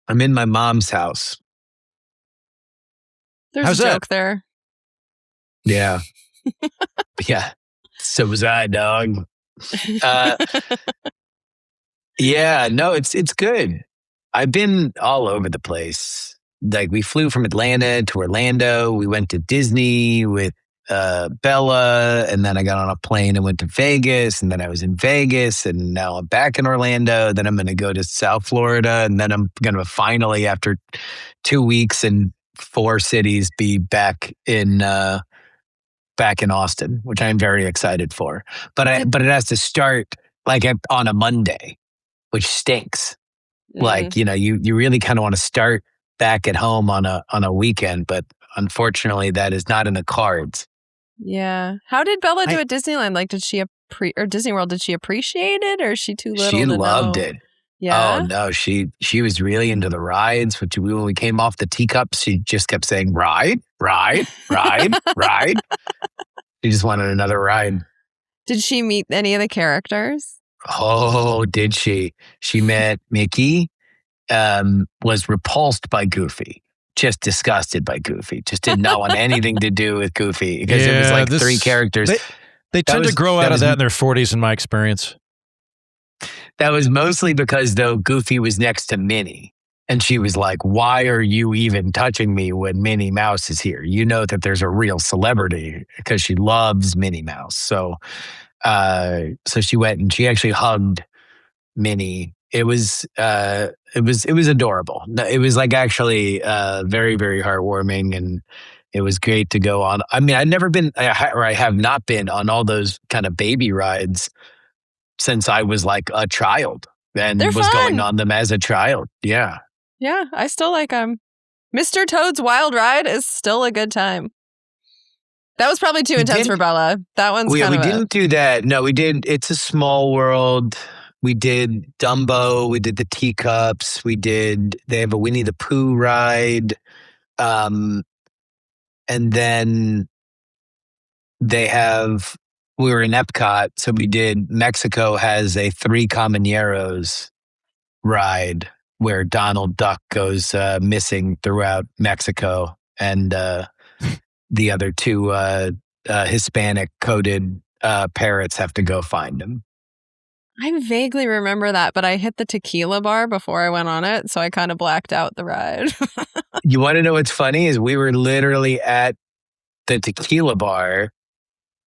I'm in my mom's house. There's How's a that? joke there. Yeah. Yeah. So was I, dog. Yeah, no, it's good. I've been all over the place. Like we flew from Atlanta to Orlando. We went to Disney with Bella, and then I got on a plane and went to Vegas, and then I was in Vegas, and now I'm back in Orlando. Then I'm going to go to South Florida, and then I'm going to finally, after 2 weeks and 4 cities, be back in Austin, which I'm very excited for. But it has to start like on a Monday, which stinks. Like, you really kind of want to start back at home on a weekend, but unfortunately that is not in the cards. Yeah. How did Bella do at Disneyland? Like, did she or Disney World, did she appreciate it, or is she too little She to loved know? it. Yeah. Oh no, she was really into the rides. Which when we came off the teacups, she just kept saying, ride, ride, ride, ride. She just wanted another ride. Did she meet any of the characters? Oh, did she? She met Mickey, was repulsed by Goofy, just disgusted by Goofy, just did not want anything to do with Goofy because it was like 3 characters. They tend to grow out of that in their 40s in my experience. That was mostly because, though, Goofy was next to Minnie. And she was like, why are you even touching me when Minnie Mouse is here? You know that there's a real celebrity, because she loves Minnie Mouse. So she went and she actually hugged Minnie. It was adorable. It was like actually very, very heartwarming, and it was great to go on. I mean, I have not been on all those kind of baby rides since I was like a child and They're was fun. going on them as a child. Yeah. Yeah, I still like them. Mr. Toad's Wild Ride is still a good time. That was probably too intense for Bella. That one's we didn't do that. No, we did. It's a Small World. We did Dumbo. We did the teacups. They have a Winnie the Pooh ride. And then we were in Epcot. So Mexico has a 3 Caballeros ride where Donald Duck goes missing throughout Mexico, and the other 2 Hispanic coded parrots have to go find him. I vaguely remember that, but I hit the tequila bar before I went on it, so I kind of blacked out the ride. You want to know what's funny is we were literally at the tequila bar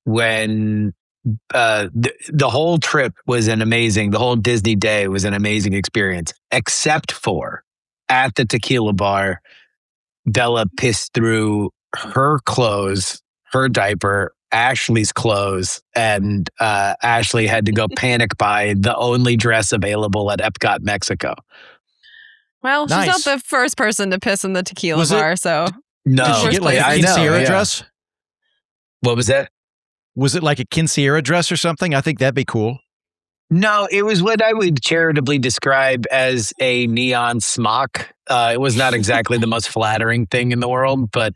when the whole trip was the whole Disney day was an amazing experience, except for at the tequila bar, Bella pissed through her clothes, her diaper, Ashley's clothes, and Ashley had to go panic buy the only dress available at Epcot, Mexico. Well, she's not the first person to piss in the tequila bar, so... No. Did she get like a quinceañera dress? What was that? Was it like a quinceañera dress or something? I think that'd be cool. No, it was what I would charitably describe as a neon smock. It was not exactly the most flattering thing in the world, but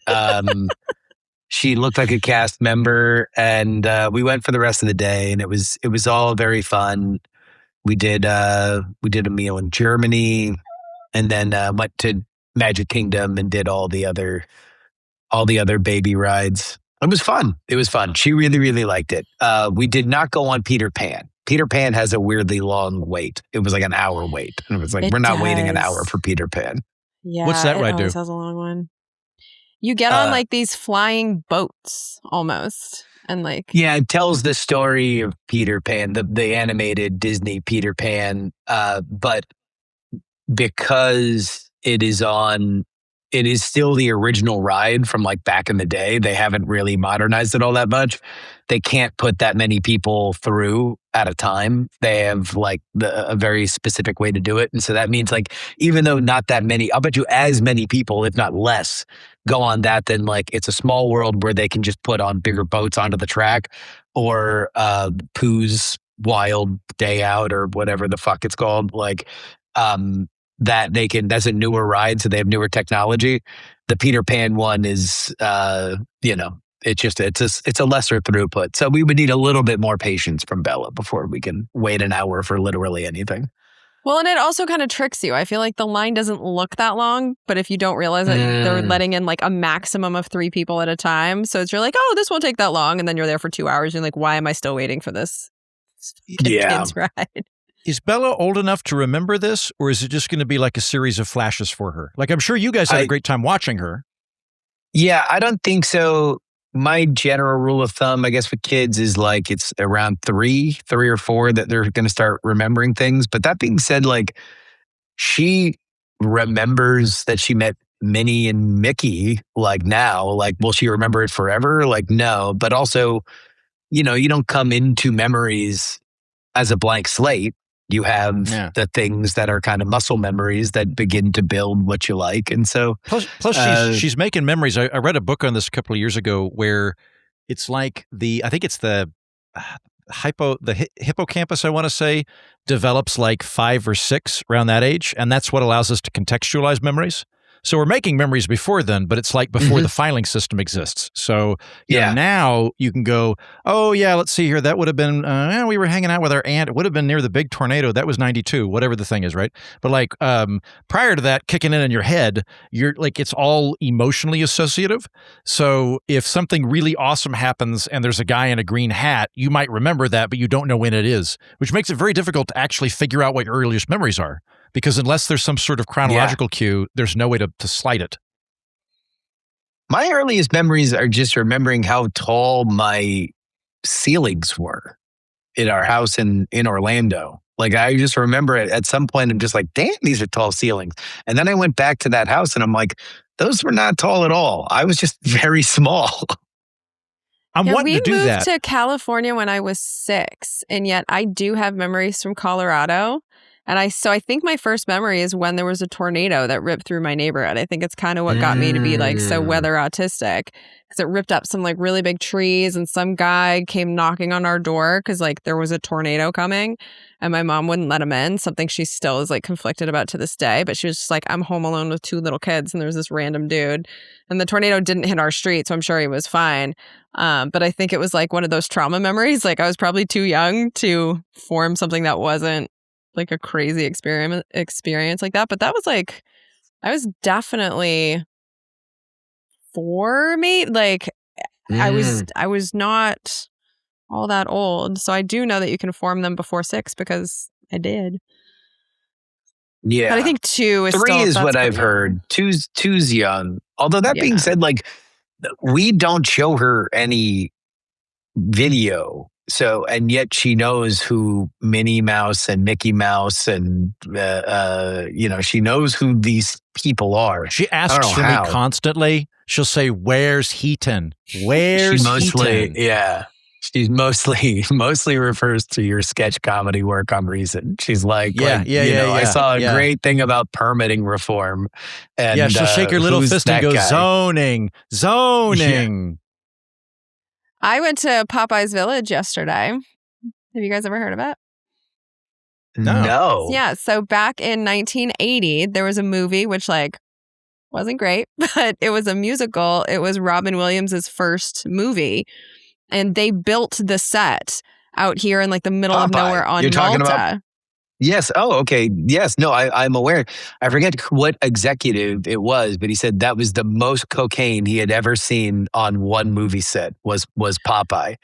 she looked like a cast member, and we went for the rest of the day, and it was all very fun. We did a meal in Germany, and then went to Magic Kingdom and did all the other baby rides. It was fun. She really, really liked it. We did not go on Peter Pan. Peter Pan has a weirdly long wait. It was like an hour wait. And it was like, we're not waiting an hour for Peter Pan. Yeah. What's that ride do? It has a long one. You get on like these flying boats almost. And like... Yeah, it tells the story of Peter Pan, the animated Disney Peter Pan. But because it is still the original ride from like back in the day. They haven't really modernized it all that much. They can't put that many people through at a time. They have like a very specific way to do it. And so that means like, even though not that many, I'll bet you as many people, if not less, go on that than like It's a Small World, where they can just put on bigger boats onto the track, or Pooh's Wild Day Out, or whatever the fuck it's called. Like, that's a newer ride, so they have newer technology. The Peter Pan one is, it's a lesser throughput. So we would need a little bit more patience from Bella before we can wait an hour for literally anything. Well, and it also kind of tricks you. I feel like the line doesn't look that long, but if you don't realize it, they're letting in like a maximum of 3 people at a time. So you're like, oh, this won't take that long. And then you're there for 2 hours. And you're like, why am I still waiting for this kid's ride? Is Bella old enough to remember this, or is it just going to be like a series of flashes for her? Like, I'm sure you guys had a great time watching her. Yeah, I don't think so. My general rule of thumb, I guess, with kids is like it's around 3 or 4 that they're going to start remembering things. But that being said, like she remembers that she met Minnie and Mickey like now. Like, will she remember it forever? Like, no. But also, you don't come into memories as a blank slate. You have the things that are kind of muscle memories that begin to build what you like. And so plus she's making memories. I read a book on this a couple of years ago where it's like I think it's the hippocampus, I want to say, develops like 5 or 6 around that age. And that's what allows us to contextualize memories. So we're making memories before then, but it's like before the filing system exists. So now you can go, oh yeah, let's see here. That would have been, we were hanging out with our aunt. It would have been near the big tornado. That was 92, whatever the thing is, right? But like prior to that, kicking in your head, you're like, it's all emotionally associative. So if something really awesome happens and there's a guy in a green hat, you might remember that, but you don't know when it is, which makes it very difficult to actually figure out what your earliest memories are. Because unless there's some sort of chronological cue, there's no way to slide it. My earliest memories are just remembering how tall my ceilings were in our house in Orlando. Like, I just remember it at some point, I'm just like, damn, these are tall ceilings. And then I went back to that house and I'm like, those were not tall at all. I was just very small. I'm wanting to do that. We moved to California when I was 6, and yet I do have memories from Colorado. And I think my first memory is when there was a tornado that ripped through my neighborhood. I think it's kind of what got me to be like so weather autistic, because it ripped up some like really big trees, and some guy came knocking on our door because like there was a tornado coming, and my mom wouldn't let him in. Something she still is like conflicted about to this day. But she was just like, I'm home alone with 2 little kids, and there's this random dude, and the tornado didn't hit our street, so I'm sure he was fine. But I think it was like one of those trauma memories. Like I was probably too young to form something that wasn't like a crazy experience like that. But that was like, I was definitely 4, maybe. Like I was not all that old. So I do know that you can form them before 6 because I did. Yeah. But I think 2 is 3 still, is what I've heard. 2's young. Although that being said, like we don't show her any video. So, and yet she knows who Minnie Mouse and Mickey Mouse and, she knows who these people are. She asks for me constantly. She'll say, where's Heaton? Where's Heaton? Yeah. She mostly refers to your sketch comedy work on Reason. She's like, I saw a great thing about permitting reform. And she'll shake her little fist and go, zoning. Yeah. I went to Popeye's Village yesterday. Have you guys ever heard of it? No. Yeah. So back in 1980, there was a movie which like wasn't great, but it was a musical. It was Robin Williams' first movie. And they built the set out here in like the middle of nowhere on Malta. Yes. Oh, okay. Yes. No, I'm aware. I forget what executive it was, but he said that was the most cocaine he had ever seen on one movie set was Popeye.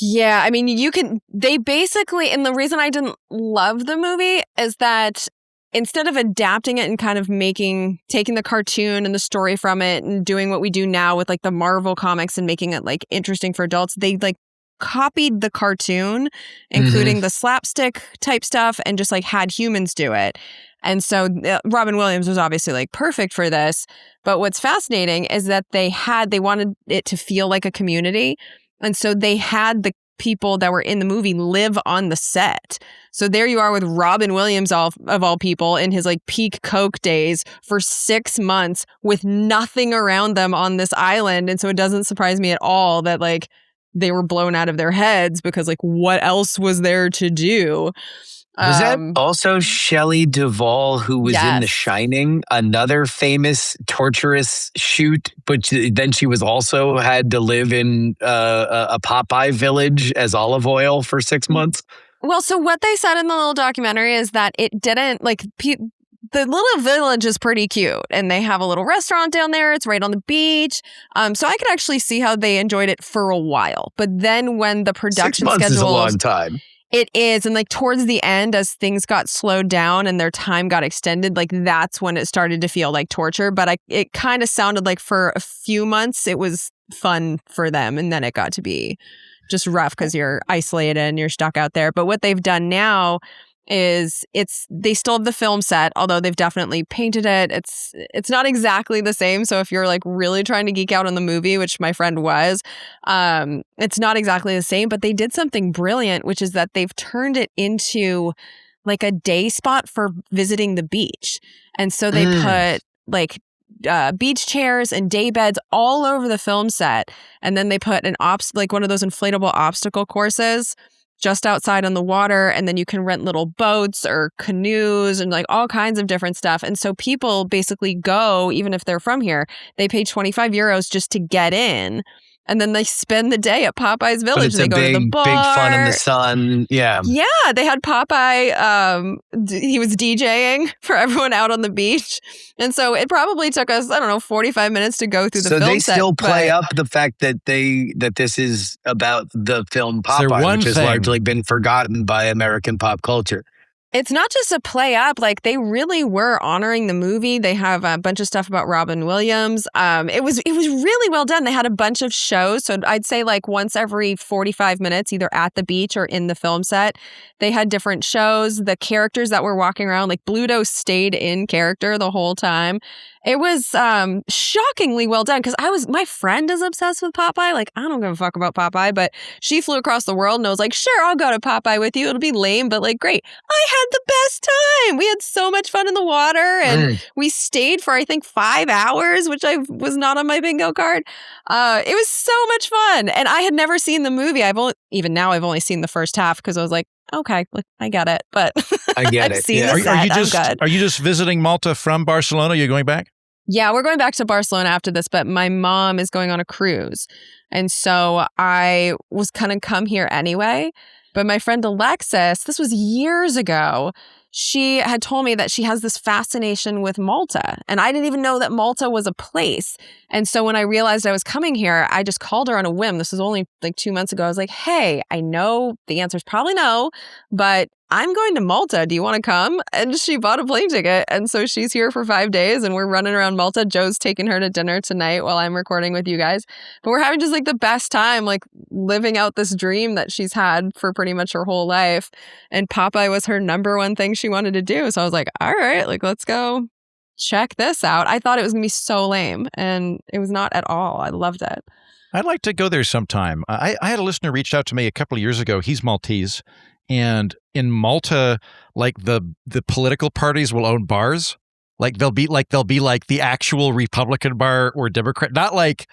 Yeah. I mean, they basically, and the reason I didn't love the movie is that instead of adapting it and kind of taking the cartoon and the story from it and doing what we do now with like the Marvel comics and making it like interesting for adults, they like copied the cartoon, including the slapstick type stuff, and just like had humans do it. And so Robin Williams was obviously like perfect for this. But what's fascinating is that they wanted it to feel like a community. And so they had the people that were in the movie live on the set. So there you are with Robin Williams of all people in his like peak coke days for 6 months with nothing around them on this island. And so it doesn't surprise me at all that like they were blown out of their heads because like what else was there to do? Was that also Shelley Duvall, who was in The Shining, another famous torturous shoot, but then she was also had to live in a Popeye village as olive oil for 6 months? Well, so what they said in the little documentary is that it didn't, like, the little village is pretty cute, and they have a little restaurant down there. It's right on the beach. So I could actually see how they enjoyed it for a while. But then when the production 6 months schedule... is a long time. It is. And like towards the end, as things got slowed down and their time got extended, like that's when it started to feel like torture. But it kind of sounded like for a few months, it was fun for them. And then it got to be just rough because you're isolated and you're stuck out there. But what they've done now is they still have the film set, although they've definitely painted it. It's not exactly the same. So if you're like really trying to geek out on the movie, which my friend was, it's not exactly the same, but they did something brilliant, which is that they've turned it into like a day spot for visiting the beach. And so they put like beach chairs and day beds all over the film set. And then they put like one of those inflatable obstacle courses just outside on the water. And then you can rent little boats or canoes and like all kinds of different stuff. And so people basically go, even if they're from here, they pay 25 euros just to get in. And then they spend the day at Popeye's Village. They go to the bar. Big fun in the sun. Yeah. Yeah. They had Popeye. He was DJing for everyone out on the beach. And so it probably took us, 45 minutes to go through the film set. So they still play up the fact that this is about the film Popeye, which has largely been forgotten by American pop culture. It's not just a play up. Like they really were honoring the movie. They have a bunch of stuff about Robin Williams. It was really well done. They had a bunch of shows. So I'd say like once every 45 minutes, either at the beach or in the film set, they had different shows. The characters that were walking around, like Bluto stayed in character the whole time. It was shockingly well done because my friend is obsessed with Popeye. Like, I don't give a fuck about Popeye, but she flew across the world and I was like, sure, I'll go to Popeye with you. It'll be lame, but like, great. I had the best time. We had so much fun in the water and we stayed for, I think, 5 hours, which was not on my bingo card. It was so much fun. And I had never seen the movie. I've only seen the first half because I was like, okay, look, I get it, but I get I've it. seen the set. Are you just visiting Malta from Barcelona? Are you going back? Yeah, we're going back to Barcelona after this, but my mom is going on a cruise. And so I was going to come here anyway. But my friend Alexis, this was years ago, she had told me that she has this fascination with Malta. And I didn't even know that Malta was a place. And so when I realized I was coming here, I just called her on a whim. This was only like 2 months ago. I was like, hey, I know the answer is probably no, but I'm going to Malta. Do you want to come? And she bought a plane ticket. And so she's here for 5 days and we're running around Malta. Joe's taking her to dinner tonight while I'm recording with you guys. But we're having just like the best time, like living out this dream that she's had for pretty much her whole life. And Popeye was her number one thing she wanted to do. So I was like, all right, like let's go check this out. I thought it was going to be so lame and it was not at all. I loved it. I'd like to go there sometime. I had a listener reach out to me a couple of years ago. He's Maltese. And in Malta, like the political parties will own bars. Like they'll be like the actual Republican bar or Democrat. Not like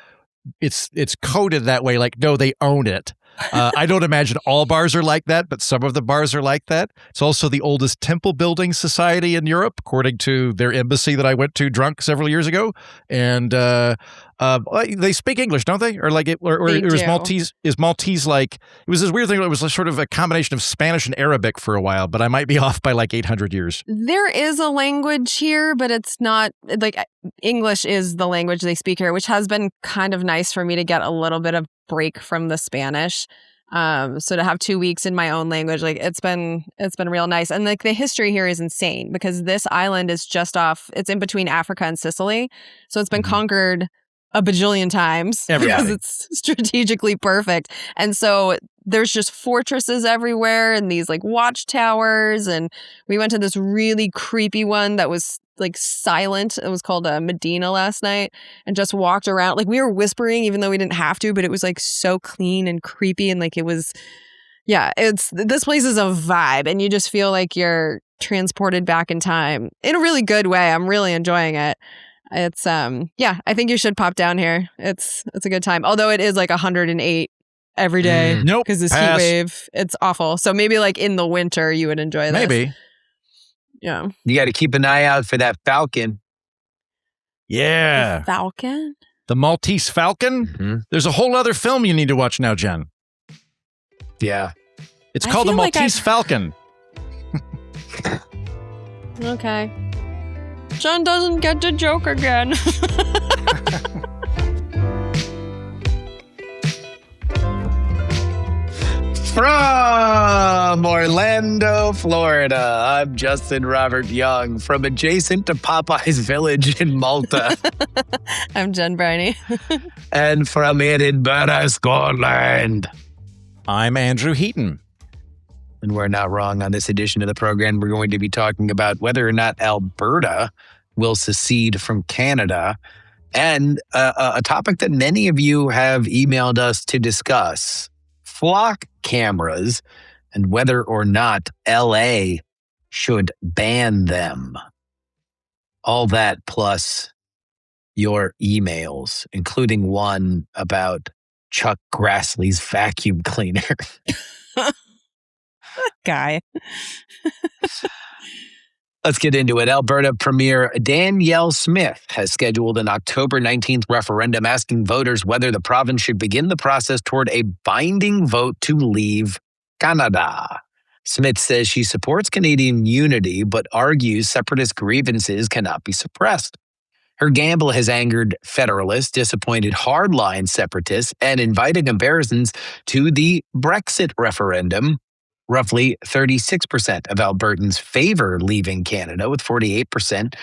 it's coded that way. Like, no, they own it. I don't imagine all bars are like that, but some of the bars are like that. It's also the oldest temple building society in Europe, according to their embassy that I went to drunk several years ago. And they speak English, don't they? Or like is Maltese like, it was this weird thing. It was sort of a combination of Spanish and Arabic for a while, but I might be off by like 800 years. There is a language here, but it's not like English is the language they speak here, which has been kind of nice for me to get a little bit of break from the Spanish. So to have 2 weeks in my own language, like it's been real nice. And like the history here is insane because this island is it's in between Africa and Sicily. So it's been conquered a bajillion times because it's strategically perfect. And so there's just fortresses everywhere and these like watchtowers. And we went to this really creepy one that was like silent. It was called Medina last night and just walked around. Like we were whispering even though we didn't have to, but it was like so clean and creepy. And like it was, this place is a vibe and you just feel like you're transported back in time in a really good way. I'm really enjoying it. It's I think you should pop down here. It's a good time. Although it is like 108 every day. Nope. Because this heat wave, it's awful. So maybe like in the winter you would enjoy this. Maybe. Yeah. You got to keep an eye out for that falcon. Yeah. The falcon? The Maltese Falcon? Mm-hmm. There's a whole other film you need to watch now, Jen. Yeah. It's I called the feel like Maltese Falcon. Okay. John doesn't get to joke again. From Orlando, Florida, I'm Justin Robert Young from adjacent to Popeye's Village in Malta. I'm Jen Briney. And from Edinburgh, Scotland. I'm Andrew Heaton. And we're not wrong on this edition of the program. We're going to be talking about whether or not Alberta will secede from Canada, and a topic that many of you have emailed us to discuss, flock cameras and whether or not LA should ban them. All that plus your emails, including one about Chuck Grassley's vacuum cleaner. Guy. Let's get into it. Alberta Premier Danielle Smith has scheduled an October 19th referendum asking voters whether the province should begin the process toward a binding vote to leave Canada. Smith says she supports Canadian unity, but argues separatist grievances cannot be suppressed. Her gamble has angered Federalists, disappointed hardline separatists, and invited comparisons to the Brexit referendum. Roughly 36% of Albertans favor leaving Canada, with 48%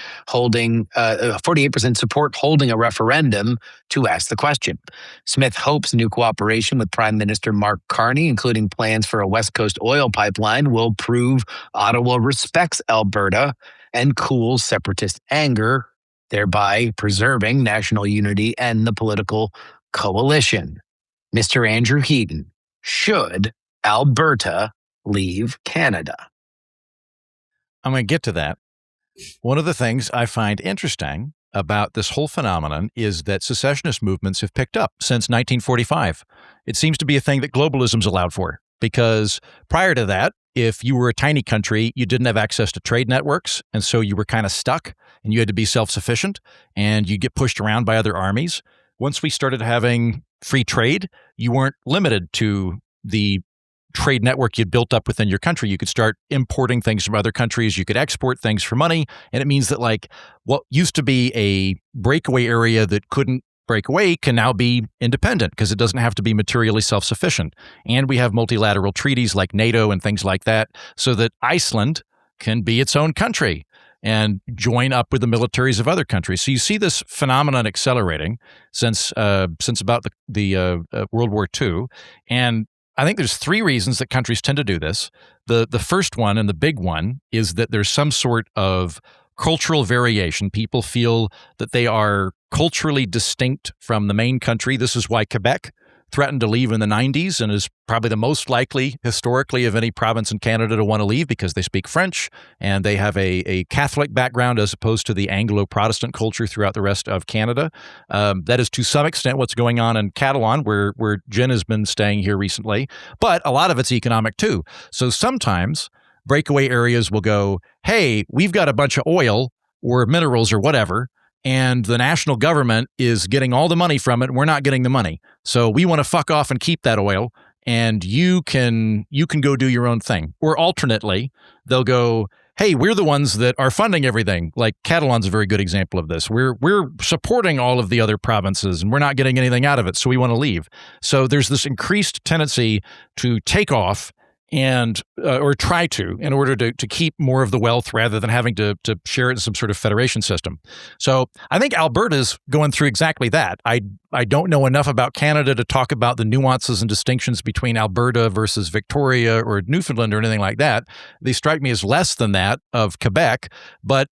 support holding a referendum to ask the question. Smith hopes new cooperation with Prime Minister Mark Carney, including plans for a West Coast oil pipeline, will prove Ottawa respects Alberta and cool separatist anger, thereby preserving national unity and the political coalition. Mr. Andrew Heaton, should Alberta leave Canada? I'm going to get to that. One of the things I find interesting about this whole phenomenon is that secessionist movements have picked up since 1945. It seems to be a thing that globalism's allowed for, because prior to that, if you were a tiny country, you didn't have access to trade networks, and so you were kind of stuck, and you had to be self-sufficient, and you get pushed around by other armies. Once we started having free trade, you weren't limited to the trade network you'd built up within your country. You could start importing things from other countries. You could export things for money. And it means that like what used to be a breakaway area that couldn't break away can now be independent because it doesn't have to be materially self-sufficient. And we have multilateral treaties like NATO and things like that so that Iceland can be its own country and join up with the militaries of other countries. So you see this phenomenon accelerating since about the World War II. And I think there's three reasons that countries tend to do this. The first one, and the big one, is that there's some sort of cultural variation. People feel that they are culturally distinct from the main country. This is why Quebec threatened to leave in the 90s and is probably the most likely historically of any province in Canada to want to leave because they speak French and they have a Catholic background as opposed to the Anglo-Protestant culture throughout the rest of Canada. That is to some extent what's going on in Catalan, where Jen has been staying here recently, but a lot of it's economic too. So sometimes breakaway areas will go, hey, we've got a bunch of oil or minerals or whatever, and the national government is getting all the money from it. We're not getting the money. So we want to fuck off and keep that oil, and you can go do your own thing. Or alternately, they'll go, hey, we're the ones that are funding everything. Like Catalan's a very good example of this. We're supporting all of the other provinces, and we're not getting anything out of it, so we want to leave. So there's this increased tendency to take off and or try to, in order to keep more of the wealth rather than having to share it in some sort of federation system. So I think Alberta's going through exactly that. I don't know enough about Canada to talk about the nuances and distinctions between Alberta versus Victoria or Newfoundland or anything like that. They strike me as less than that of Quebec, but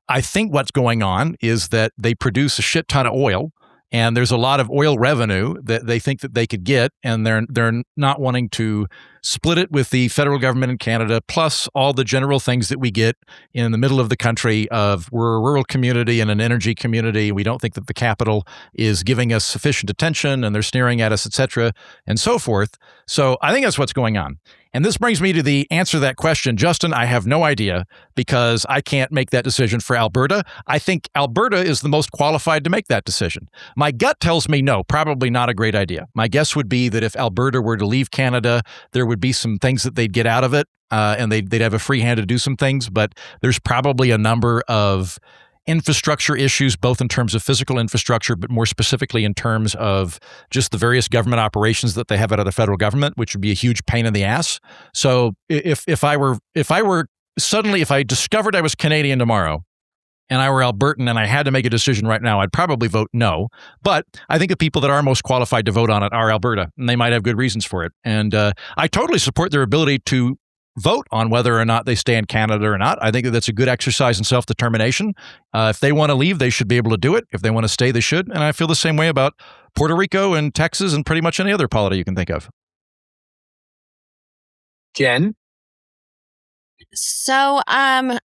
I think what's going on is that they produce a shit ton of oil, and there's a lot of oil revenue that they think that they could get, and they're not wanting to split it with the federal government in Canada, plus all the general things that we get in the middle of the country of we're a rural community and an energy community. We don't think that the capital is giving us sufficient attention, and they're sneering at us, et cetera, and so forth. So I think that's what's going on. And this brings me to the answer to that question. Justin, I have no idea because I can't make that decision for Alberta. I think Alberta is the most qualified to make that decision. My gut tells me no, probably not a great idea. My guess would be that if Alberta were to leave Canada, there would be some things that they'd get out of it, and they'd have a free hand to do some things. But there's probably a number of infrastructure issues, both in terms of physical infrastructure, but more specifically in terms of just the various government operations that they have out of the federal government, which would be a huge pain in the ass. So if I discovered I was Canadian tomorrow and I were Albertan and I had to make a decision right now, I'd probably vote no. But I think the people that are most qualified to vote on it are Alberta, and they might have good reasons for it. And I totally support their ability to vote on whether or not they stay in Canada or not. I think that that's a good exercise in self-determination. If they want to leave, they should be able to do it. If they want to stay, they should. And I feel the same way about Puerto Rico and Texas and pretty much any other polity you can think of. Jen? So, I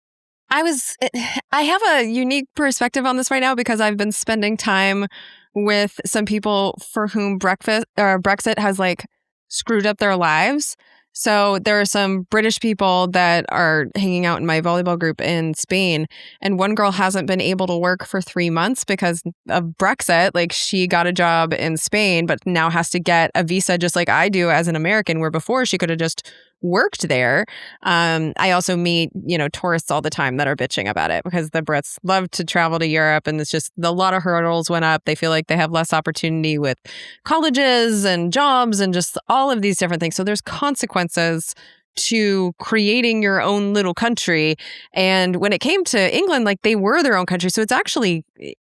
have a unique perspective on this right now because I've been spending time with some people for whom Brexit has like screwed up their lives. So there are some British people that are hanging out in my volleyball group in Spain, and one girl hasn't been able to work for 3 months because of Brexit. Like, she got a job in Spain, but now has to get a visa just like I do as an American, where before she could have just worked there. I also meet, tourists all the time that are bitching about it because the Brits love to travel to Europe, and it's just a lot of hurdles went up. They feel like they have less opportunity with colleges and jobs and just all of these different things. So there's consequences to creating your own little country. And when it came to England, like, they were their own country. So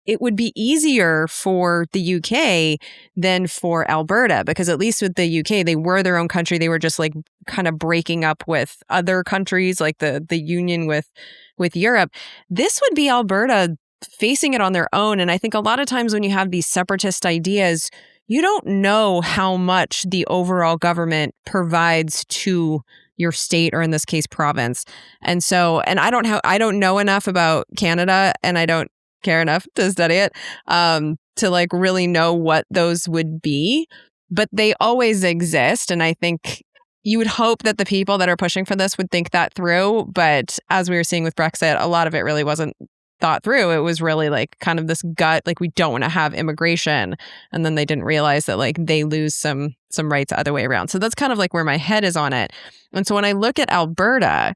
it would be easier for the UK than for Alberta, because at least with the UK, they were their own country. They were just like kind of breaking up with other countries, like the union with Europe. This would be Alberta facing it on their own. And I think a lot of times when you have these separatist ideas, you don't know how much the overall government provides to your state, or in this case, province. And I don't know enough about Canada, and I don't care enough to study it to like really know what those would be, but they always exist. And I think you would hope that the people that are pushing for this would think that through. But as we were seeing with Brexit, a lot of it really wasn't thought through. It was really like kind of this gut, like, we don't want to have immigration. And then they didn't realize that like they lose some rights the other way around. So that's kind of like where my head is on it. And so when I look at Alberta,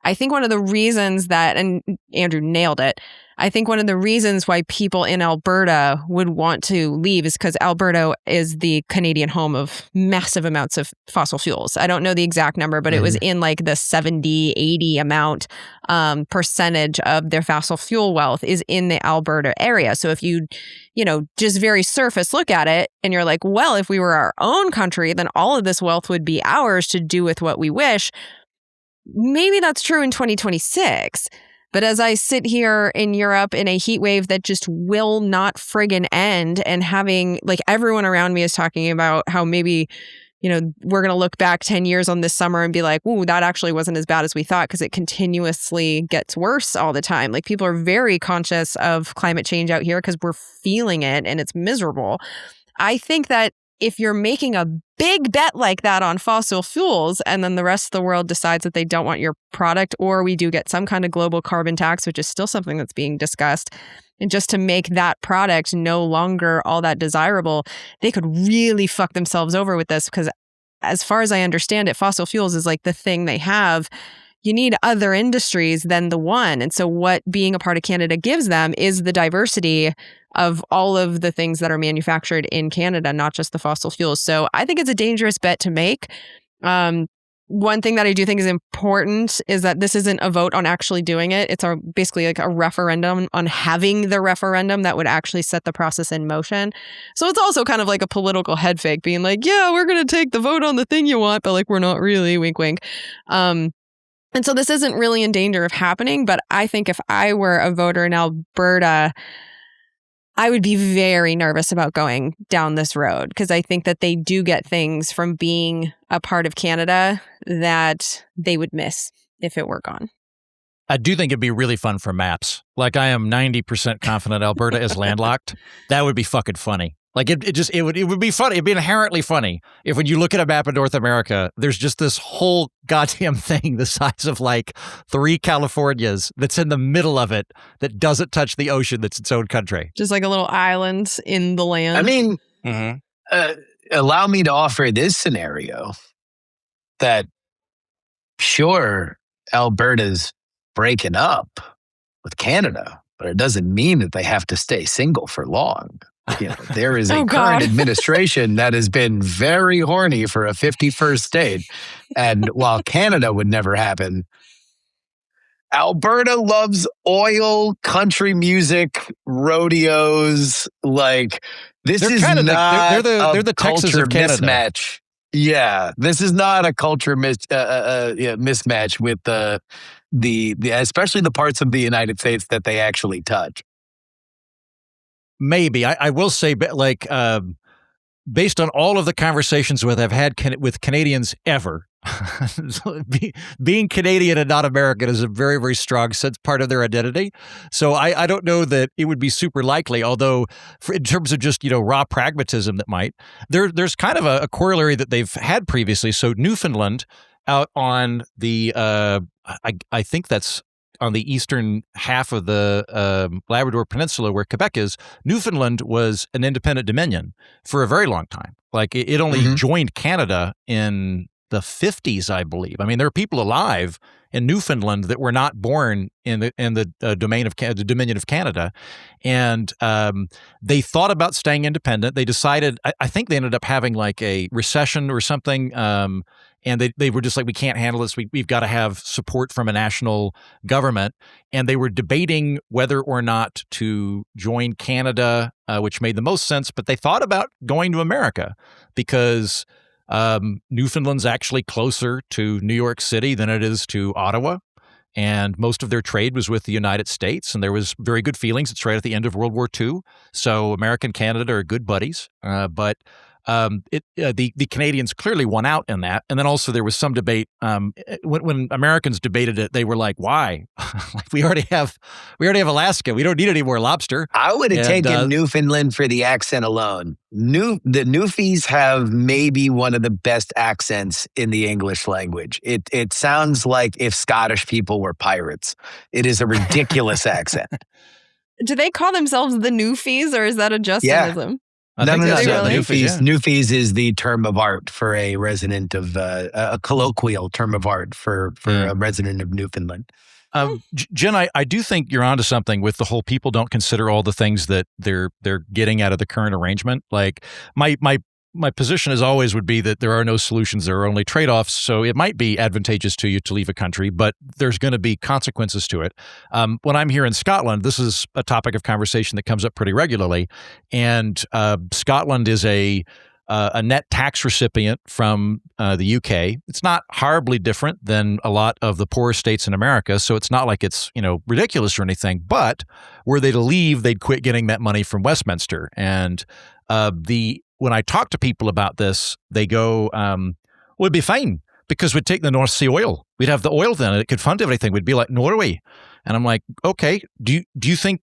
I think one of the reasons that, and Andrew nailed it, I think one of the reasons why people in Alberta would want to leave is because Alberta is the Canadian home of massive amounts of fossil fuels. I don't know the exact number, but it was in like the 70, 80 amount percentage of their fossil fuel wealth is in the Alberta area. So if you just very surface look at it and you're like, well, if we were our own country, then all of this wealth would be ours to do with what we wish. Maybe that's true in 2026. But as I sit here in Europe in a heat wave that just will not friggin' end, and having like everyone around me is talking about how maybe, we're going to look back 10 years on this summer and be like, ooh, that actually wasn't as bad as we thought, because it continuously gets worse all the time. Like, people are very conscious of climate change out here because we're feeling it and it's miserable. I think that if you're making a big bet like that on fossil fuels, and then the rest of the world decides that they don't want your product, or we do get some kind of global carbon tax, which is still something that's being discussed, and just to make that product no longer all that desirable, they could really fuck themselves over with this. Because as far as I understand it, fossil fuels is like the thing they have. You need other industries than the one. And so what being a part of Canada gives them is the diversity of all of the things that are manufactured in Canada, not just the fossil fuels. So I think it's a dangerous bet to make. One thing that I do think is important is that this isn't a vote on actually doing it. It's basically like a referendum on having the referendum that would actually set the process in motion. So it's also kind of like a political head fake, being like, yeah, we're going to take the vote on the thing you want, but like, we're not really, wink, wink. And so this isn't really in danger of happening, but I think if I were a voter in Alberta, I would be very nervous about going down this road, because I think that they do get things from being a part of Canada that they would miss if it were gone. I do think it'd be really fun for maps. Like, I am 90% confident Alberta is landlocked. That would be fucking funny. Like, it would be funny. It'd be inherently funny if, when you look at a map of North America, there's just this whole goddamn thing the size of like 3 Californias that's in the middle of it that doesn't touch the ocean, that's its own country. Just like a little island in the land. I mean, allow me to offer this scenario. that, sure, Alberta's breaking up with Canada, but it doesn't mean that they have to stay single for long. There is a Oh, current God. administration that has been very horny for a 51st state. And while Canada would never happen, Alberta loves oil, country music, rodeos. Like, this They're is kind of not they're the Texas culture of Canada. mismatch. Yeah, this is not a culture mismatch with the especially the parts of the United States that they actually touch. Maybe I will say, like, based on all of the conversations I've had with Canadians ever, being Canadian and not American is a very, very strong sense part of their identity. So I don't know that it would be super likely, although in terms of just, raw pragmatism that might. There's kind of a corollary that they've had previously. So Newfoundland out on the, I think that's on the eastern half of the Labrador Peninsula where Quebec is, Newfoundland was an independent dominion for a very long time. Like it only joined Canada in the 50s, I believe. I mean, there are people alive in Newfoundland that were not born in the domain of the Dominion of Canada, and they thought about staying independent. They decided. I think they ended up having like a recession or something, and they were just like, we can't handle this. We've got to have support from a national government, and they were debating whether or not to join Canada, which made the most sense. But they thought about going to America because Newfoundland's actually closer to New York City than it is to Ottawa. And most of their trade was with the United States, and there was very good feelings. It's right at the end of World War II. So America and Canada are good buddies. But the Canadians clearly won out in that. And then also there was some debate when Americans debated it. They were like, "Why? Like we already have Alaska. We don't need any more lobster." I would have taken Newfoundland for the accent alone. The Newfies have maybe one of the best accents in the English language. It sounds like if Scottish people were pirates. It is a ridiculous accent. Do they call themselves the Newfies, or is that a Justinism? I No. think that's really? Newfies. Newfies is the term of art for a resident of a colloquial term of art for a resident of Newfoundland. Jen, I do think you're onto something with the whole people don't consider all the things that they're getting out of the current arrangement. Like my position as always would be that there are no solutions, there are only trade-offs. So it might be advantageous to you to leave a country, but there's going to be consequences to it. When I'm here in Scotland, this is a topic of conversation that comes up pretty regularly. And Scotland is a net tax recipient from the UK. It's not horribly different than a lot of the poorer states in America, so it's not like it's ridiculous or anything. But were they to leave, they'd quit getting that money from Westminster. And when I talk to people about this, they go, "Well, it'd be fine because we'd take the North Sea oil. We'd have the oil then, and it could fund everything. We'd be like Norway." And I'm like, "Okay, do you think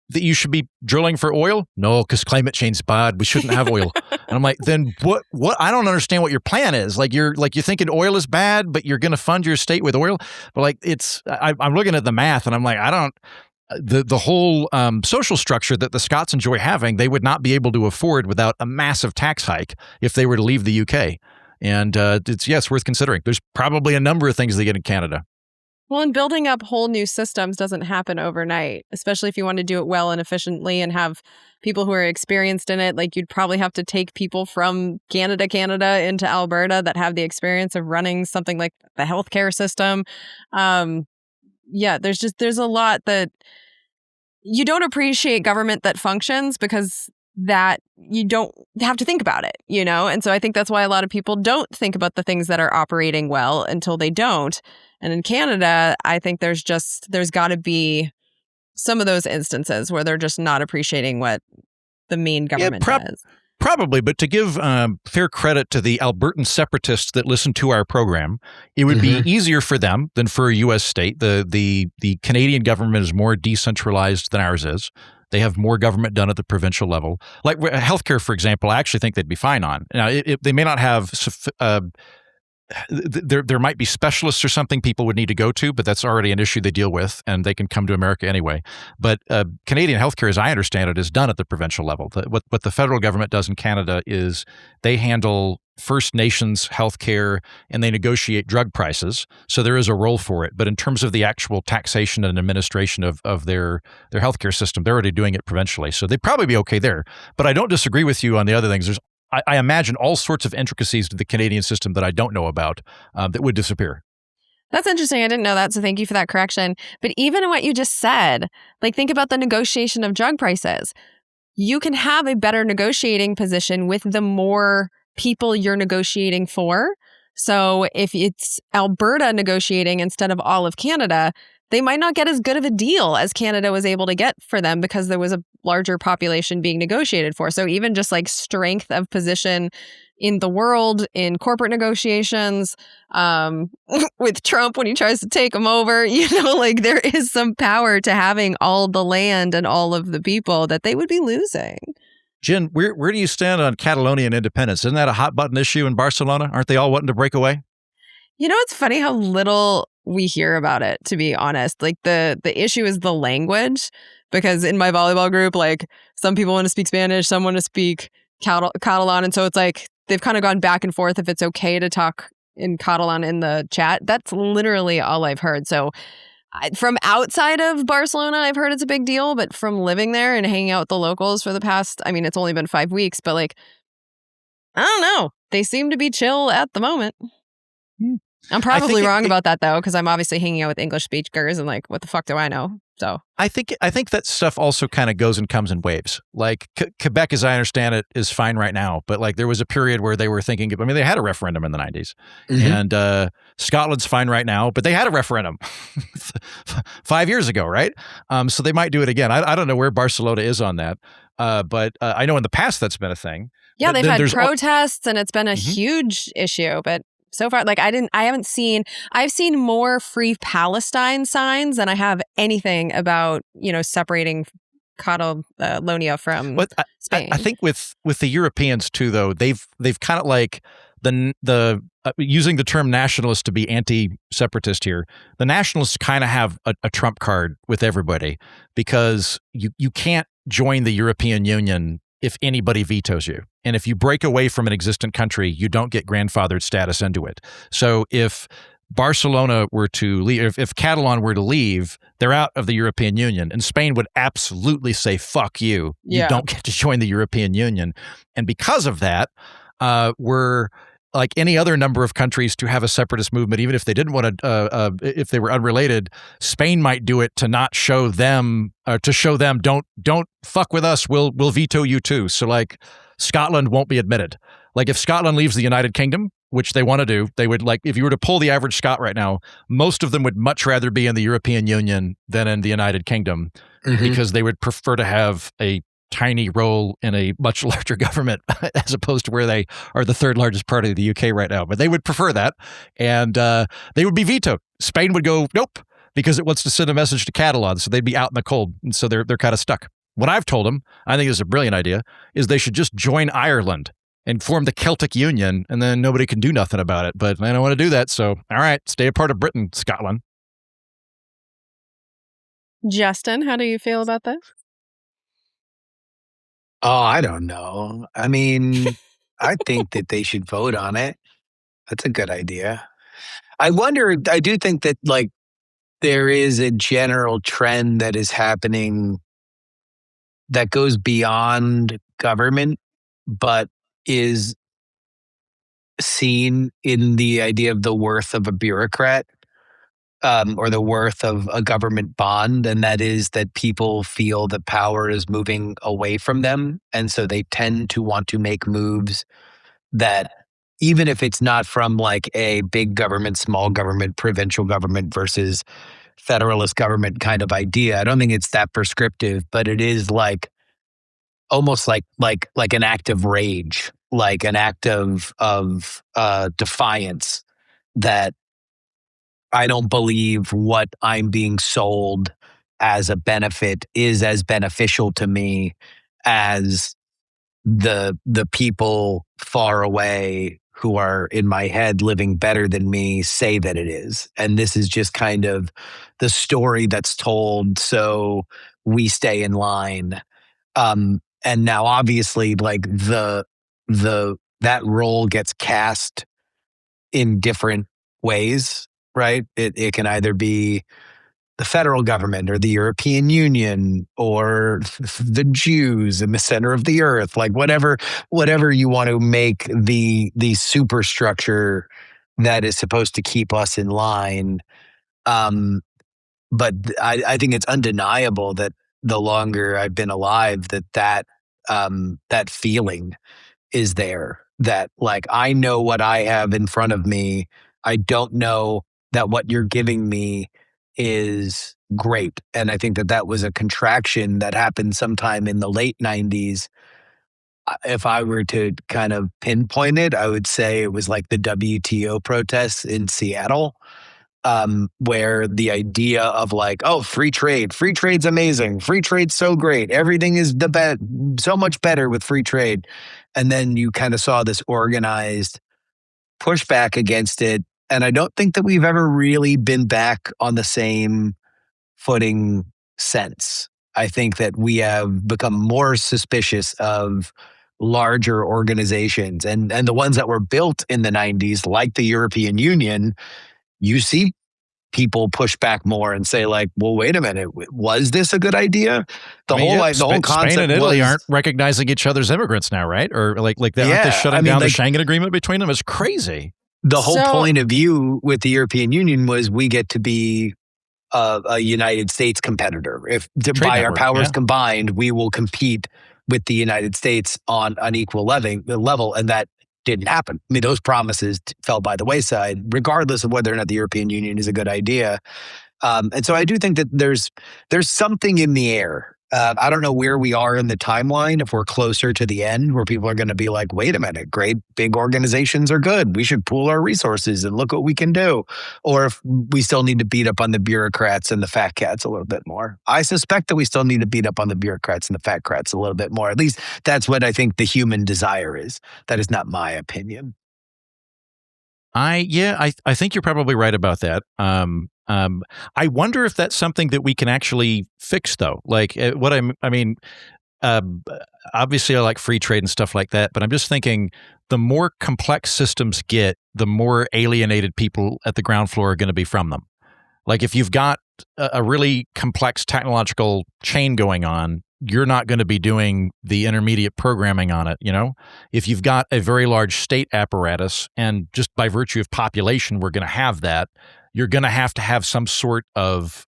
that you should be drilling for oil?" "No, because climate change is bad. We shouldn't have oil." And I'm like, "Then what? I don't understand what your plan is. Like you're thinking oil is bad, but you're going to fund your state with oil." But like I'm looking at the math, and I'm like, I don't. The whole social structure that the Scots enjoy having, they would not be able to afford without a massive tax hike if they were to leave the UK. And it's worth considering. There's probably a number of things they get in Canada. Well, and building up whole new systems doesn't happen overnight, especially if you want to do it well and efficiently and have people who are experienced in it. Like you'd probably have to take people from Canada into Alberta that have the experience of running something like the healthcare system. There's a lot that you don't appreciate government that functions because that you don't have to think about it, And so I think that's why a lot of people don't think about the things that are operating well until they don't. And in Canada, I think there's got to be some of those instances where they're just not appreciating what the main government does. Probably, but to give fair credit to the Albertan separatists that listen to our program, it would be easier for them than for a U.S. state. The Canadian government is more decentralized than ours is. They have more government done at the provincial level. Like healthcare, for example, I actually think they'd be fine on. Now, they may not have there might be specialists or something people would need to go to, but that's already an issue they deal with, and they can come to America anyway. But Canadian healthcare, as I understand it, is done at the provincial level. What the federal government does in Canada is they handle First Nations healthcare and they negotiate drug prices. So there is a role for it. But in terms of the actual taxation and administration of their healthcare system, they're already doing it provincially. So they'd probably be okay there. But I don't disagree with you on the other things. I imagine all sorts of intricacies to the Canadian system that I don't know about that would disappear. That's interesting. I didn't know that. So thank you for that correction. But even in what you just said, like think about the negotiation of drug prices. You can have a better negotiating position with the more people you're negotiating for. So if it's Alberta negotiating instead of all of Canada, they might not get as good of a deal as Canada was able to get for them because there was a larger population being negotiated for. So even just like strength of position in the world, in corporate negotiations, with Trump when he tries to take them over, like there is some power to having all the land and all of the people that they would be losing. Jen, where do you stand on Catalonian independence? Isn't that a hot button issue in Barcelona? Aren't they all wanting to break away? It's funny how little we hear about it, to be honest. Like the issue is the language, because in my volleyball group, like some people want to speak Spanish, some want to speak Catalan. And so it's like they've kind of gone back and forth if it's okay to talk in Catalan in the chat. That's literally all I've heard. So from outside of Barcelona, I've heard it's a big deal. But from living there and hanging out with the locals for the past, it's only been 5 weeks, but like, I don't know. They seem to be chill at the moment. I'm probably wrong about that, though, because I'm obviously hanging out with English speakers and like, what the fuck do I know? So I think that stuff also kind of goes and comes in waves. Like Quebec, as I understand it, is fine right now. But like there was a period where they were thinking, they had a referendum in the 90s. Mm-hmm. And Scotland's fine right now, but they had a referendum 5 years ago, right? So they might do it again. I don't know where Barcelona is on that. But I know in the past that's been a thing. Yeah, they've had protests and it's been a huge issue. But so far, like I've seen more Free Palestine signs than I have anything about, separating Catalonia from Spain. I think with the Europeans too, though, they've kind of like the using the term nationalist to be anti-separatist here. The nationalists kind of have a trump card with everybody because you can't join the European Union if anybody vetoes you. And if you break away from an existent country, you don't get grandfathered status into it. So if Barcelona were to leave, if Catalan were to leave, they're out of the European Union. And Spain would absolutely say, fuck you. Yeah. You don't get to join the European Union. And because of that, we're like any other number of countries to have a separatist movement, even if they didn't want to, if they were unrelated, Spain might do it to not show them, to show them, don't fuck with us, we'll veto you too. So like Scotland won't be admitted. Like if Scotland leaves the United Kingdom, which they want to do, they would like, if you were to poll the average Scot right now, most of them would much rather be in the European Union than in the United Kingdom because they would prefer to have a tiny role in a much larger government as opposed to where they are the third largest party of the UK right now. But they would prefer that. And they would be vetoed. Spain would go, nope, because it wants to send a message to Catalan. So they'd be out in the cold. And so they're kind of stuck. What I've told them, I think is a brilliant idea, is they should just join Ireland and form the Celtic Union. And then nobody can do nothing about it. But I don't want to do that. So, all right, stay a part of Britain, Scotland. Justin, how do you feel about this? Oh, I don't know. I think that they should vote on it. That's a good idea. I do think that like there is a general trend that is happening that goes beyond government, but is seen in the idea of the worth of a bureaucrat. Or the worth of a government bond, and that is that people feel that power is moving away from them, and so they tend to want to make moves that, even if it's not from like a big government, small government, provincial government versus federalist government kind of idea. I don't think it's that prescriptive, but it is like almost like an act of rage, like an act of defiance that I don't believe what I'm being sold as a benefit is as beneficial to me as the people far away who are in my head living better than me say that it is. And this is just kind of the story that's told so we stay in line. And now obviously like that role gets cast in different ways, right? It can either be the federal government or the European Union or the Jews in the center of the earth, like whatever you want to make the superstructure that is supposed to keep us in line. But I think it's undeniable that the longer I've been alive, that feeling is there, that like I know what I have in front of me. I don't know that what you're giving me is great. And I think that was a contraction that happened sometime in the late 90s. If I were to kind of pinpoint it, I would say it was like the WTO protests in Seattle, where the idea of like, oh, free trade's amazing, free trade's so great, everything is so much better with free trade. And then you kind of saw this organized pushback against it. And I don't think that we've ever really been back on the same footing since. I think that we have become more suspicious of larger organizations, and the ones that were built in the 90s, like the European Union. You see people push back more and say like, well, wait a minute, was this a good idea? The whole concept Spain and Italy aren't recognizing each other's immigrants now, right? Or aren't they shutting down the Schengen agreement between them? It's crazy. The whole point of view with the European Union was we get to be a United States competitor. If by our powers combined, we will compete with the United States on an equal level, and that didn't happen. I mean, those promises fell by the wayside, regardless of whether or not the European Union is a good idea. And so I do think that there's something in the air. I don't know where we are in the timeline, if we're closer to the end where people are going to be like, wait a minute, great big organizations are good. We should pool our resources and look what we can do. Or if we still need to beat up on the bureaucrats and the fat cats a little bit more. I suspect that we still need to beat up on the bureaucrats and the fat cats a little bit more. At least that's what I think the human desire is. That is not my opinion. I think you're probably right about that. I wonder if that's something that we can actually fix, though. Like obviously I like free trade and stuff like that, but I'm just thinking the more complex systems get, the more alienated people at the ground floor are going to be from them. Like if you've got a really complex technological chain going on, you're not going to be doing the intermediate programming on it, you know? If you've got a very large state apparatus, and just by virtue of population, we're going to have that, you're going to have some sort of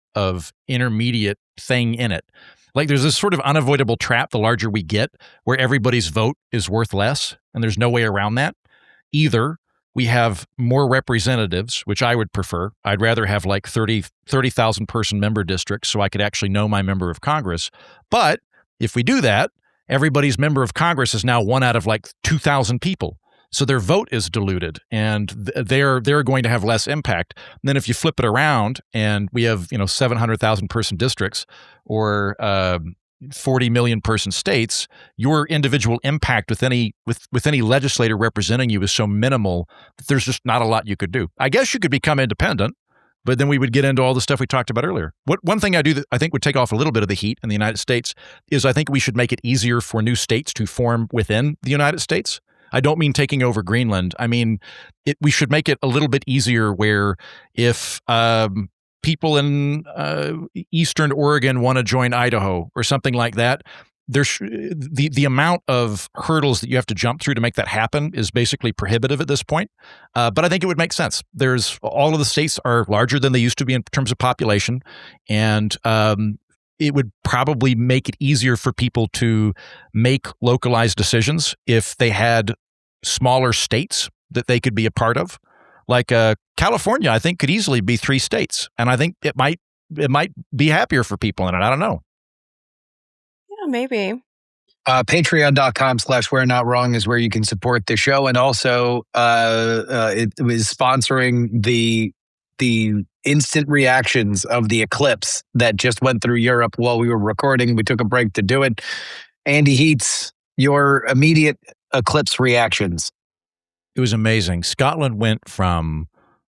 intermediate thing in it. Like there's this sort of unavoidable trap the larger we get, where everybody's vote is worth less, and there's no way around that. Either we have more representatives, which I would prefer. I'd rather have like 30,000 person member districts so I could actually know my member of Congress. But if we do that, everybody's member of Congress is now one out of like 2,000 people. So their vote is diluted, and they're going to have less impact. And then if you flip it around and we have 700,000 person districts or 40 million person states, your individual impact with any legislator representing you is so minimal that there's just not a lot you could do. I guess you could become independent, but then we would get into all the stuff we talked about earlier. One thing I do that I think would take off a little bit of the heat in the United States is I think we should make it easier for new states to form within the United States. I don't mean taking over Greenland. I mean, we should make it a little bit easier where if people in Eastern Oregon want to join Idaho or something like that, the amount of hurdles that you have to jump through to make that happen is basically prohibitive at this point. But I think it would make sense. All of the states are larger than they used to be in terms of population, and it would probably make it easier for people to make localized decisions if they had smaller states that they could be a part of. Like California, I think could easily be 3 states, and I think it might be happier for people in it. I don't know. Yeah, maybe. Patreon.com/We're Not Wrong is where you can support the show, and also it was sponsoring the instant reactions of the eclipse that just went through Europe while we were recording. We took a break to do it. Andy Heats, your immediate eclipse reactions. It was amazing. Scotland went from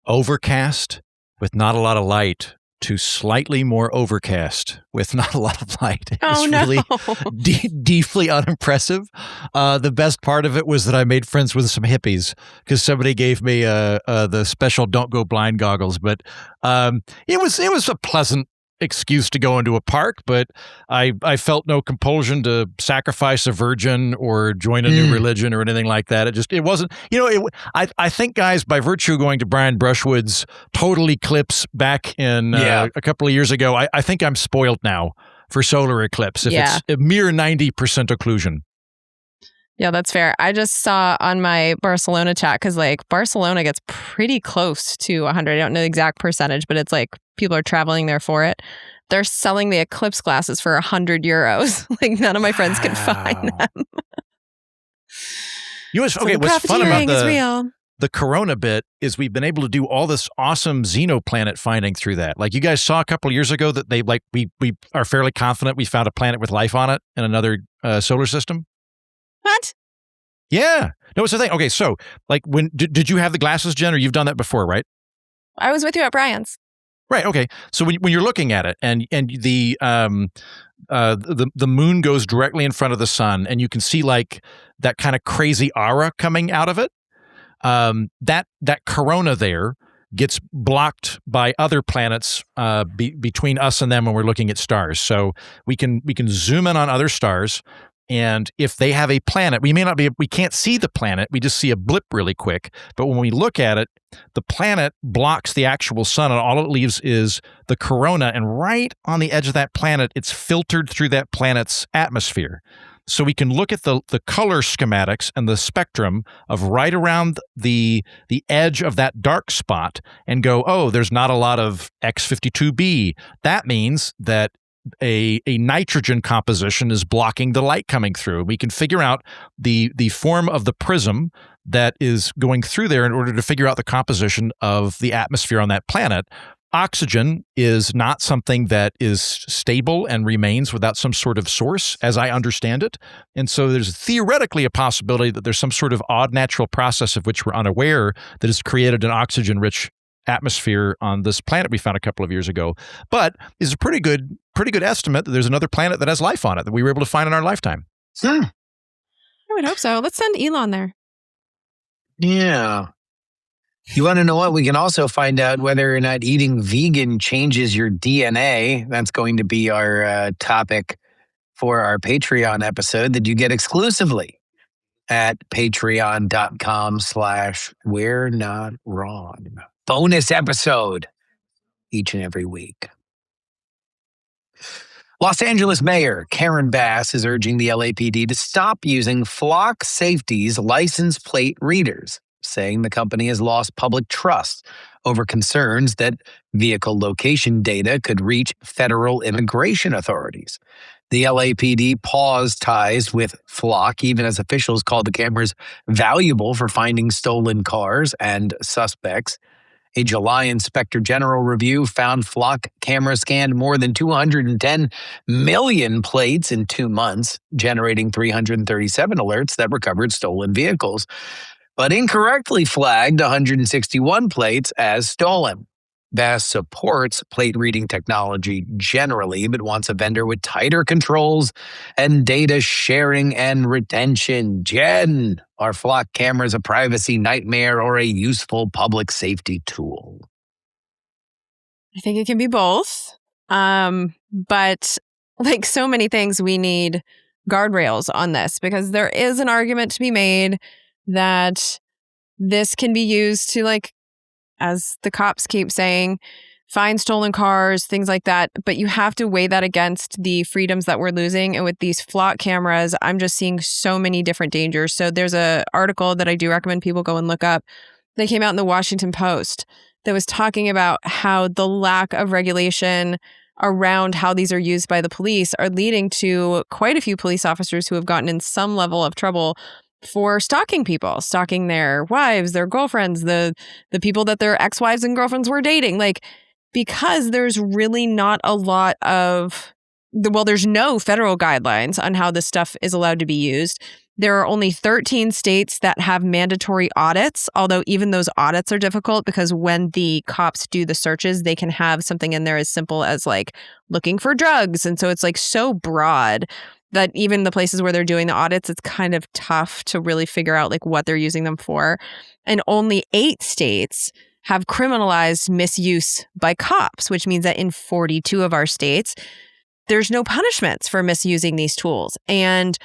overcast with not a lot of light to slightly more overcast with not a lot of light. It's really deeply unimpressive. The best part of it was that I made friends with some hippies because somebody gave me the special "Don't Go Blind" goggles. But it was a pleasant excuse to go into a park, but I felt no compulsion to sacrifice a virgin or join a new religion or anything like that. It wasn't, I think, guys, by virtue of going to Brian Brushwood's total eclipse back in a couple of years ago, I think I'm spoiled now for solar eclipse if it's a mere 90% occlusion. Yeah, that's fair. I just saw on my Barcelona chat, because Barcelona gets pretty close to 100. I don't know the exact percentage, but it's people are traveling there for it. They're selling the eclipse glasses for €100. None of my friends can find them. What's fun about the Corona bit is we've been able to do all this awesome xenoplanet finding through that. You guys saw a couple of years ago that we are fairly confident we found a planet with life on it in another solar system. What? Yeah. No, it's the thing. Okay, so when did you have the glasses, Jen, or you've done that before, right? I was with you at Brian's. Right. Okay. So when you're looking at it and the moon goes directly in front of the sun and you can see that kind of crazy aura coming out of it, that corona there gets blocked by other planets between us and them when we're looking at stars. So we can zoom in on other stars. And if they have a planet, we can't see the planet. We just see a blip really quick. But when we look at it, the planet blocks the actual sun and all it leaves is the corona. And right on the edge of that planet, it's filtered through that planet's atmosphere. So we can look at the color schematics and the spectrum of right around the edge of that dark spot and go, oh, there's not a lot of X52b. That means that a nitrogen composition is blocking the light coming through. We can figure out the form of the prism that is going through there in order to figure out the composition of the atmosphere on that planet. Oxygen is not something that is stable and remains without some sort of source, as I understand it. And so there's theoretically a possibility that there's some sort of odd natural process of which we're unaware that has created an oxygen-rich atmosphere on this planet we found a couple of years ago. But it's a pretty good estimate that there's another planet that has life on it that we were able to find in our lifetime. I would hope so. Let's send Elon there. Yeah. You want to know what? We can also find out whether or not eating vegan changes your DNA. That's going to be our topic for our Patreon episode that you get exclusively at patreon.com/we're not wrong. Bonus episode each and every week. Los Angeles Mayor Karen Bass is urging the LAPD to stop using Flock Safety's license plate readers, saying the company has lost public trust over concerns that vehicle location data could reach federal immigration authorities. The LAPD paused ties with Flock, even as officials called the cameras valuable for finding stolen cars and suspects. A July Inspector General review found Flock cameras scanned more than 210 million plates in 2 months, generating 337 alerts that recovered stolen vehicles, but incorrectly flagged 161 plates as stolen. Bass supports plate reading technology generally, but wants a vendor with tighter controls and data sharing and retention. Jen, are Flock cameras a privacy nightmare or a useful public safety tool? I think it can be both. But like so many things, we need guardrails on this because there is an argument to be made that this can be used to, as the cops keep saying, find stolen cars, things like that. But you have to weigh that against the freedoms that we're losing. And with these Flock cameras, I'm just seeing so many different dangers. So there's an article that I do recommend people go and look up. They came out in the Washington Post that was talking about how the lack of regulation around how these are used by the police are leading to quite a few police officers who have gotten in some level of trouble for stalking people, stalking their wives, their girlfriends, the people that their ex-wives and girlfriends were dating. Because there's really not a lot of, there's no federal guidelines on how this stuff is allowed to be used. There are only 13 states that have mandatory audits, although even those audits are difficult because when the cops do the searches, they can have something in there as simple as like looking for drugs. And so it's like so broad that even the places where they're doing the audits, it's kind of tough to really figure out like what they're using them for. And only 8 states have criminalized misuse by cops, which means that in 42 of our states, there's no punishments for misusing these tools. And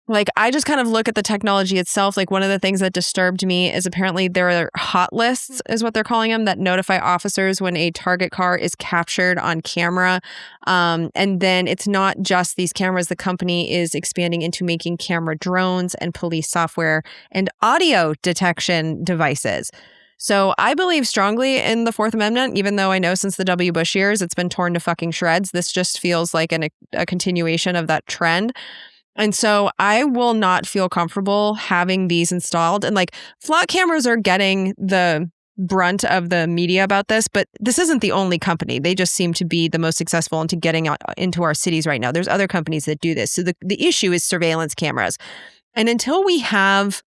like, I just kind of look at the technology itself. Like, one of the things that disturbed me is apparently there are hot lists, is what they're calling them, that notify officers when a target car is captured on camera. And then it's not just these cameras. The company is expanding into making camera drones and police software and audio detection devices. So I believe strongly in the Fourth Amendment, even though I know since the W. Bush years, it's been torn to fucking shreds. This just feels like a continuation of that trend. And so I will not feel comfortable having these installed. And like, flock cameras are getting the brunt of the media about this, but this isn't the only company. They just seem to be the most successful into getting out into our cities right now. There's other companies that do this. So the issue is surveillance cameras. And until we have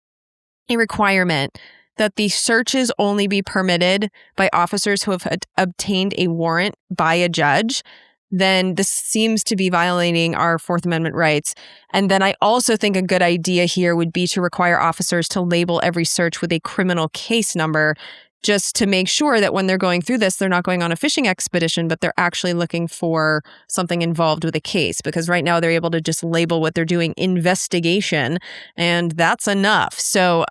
a requirement that the searches only be permitted by officers who have obtained a warrant by a judge, then this seems to be violating our Fourth Amendment rights. And then I also think a good idea here would be to require officers to label every search with a criminal case number, just to make sure that when they're going through this, they're not going on a fishing expedition, but they're actually looking for something involved with a case. Because right now they're able to just label what they're doing investigation, and that's enough. So,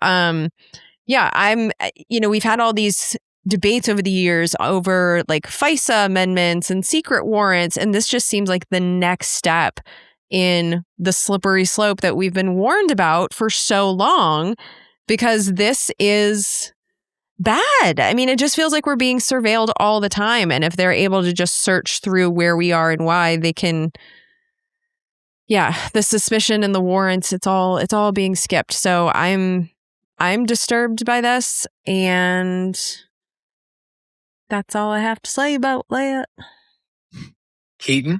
we've had all these debates over the years over like FISA amendments and secret warrants. And this just seems like the next step in the slippery slope that we've been warned about for so long, because this is bad. I mean, it just feels like we're being surveilled all the time. And if they're able to just search through where we are and why, they can, the suspicion and the warrants, it's all being skipped. So I'm disturbed by this, and that's all I have to say about that. Keaton?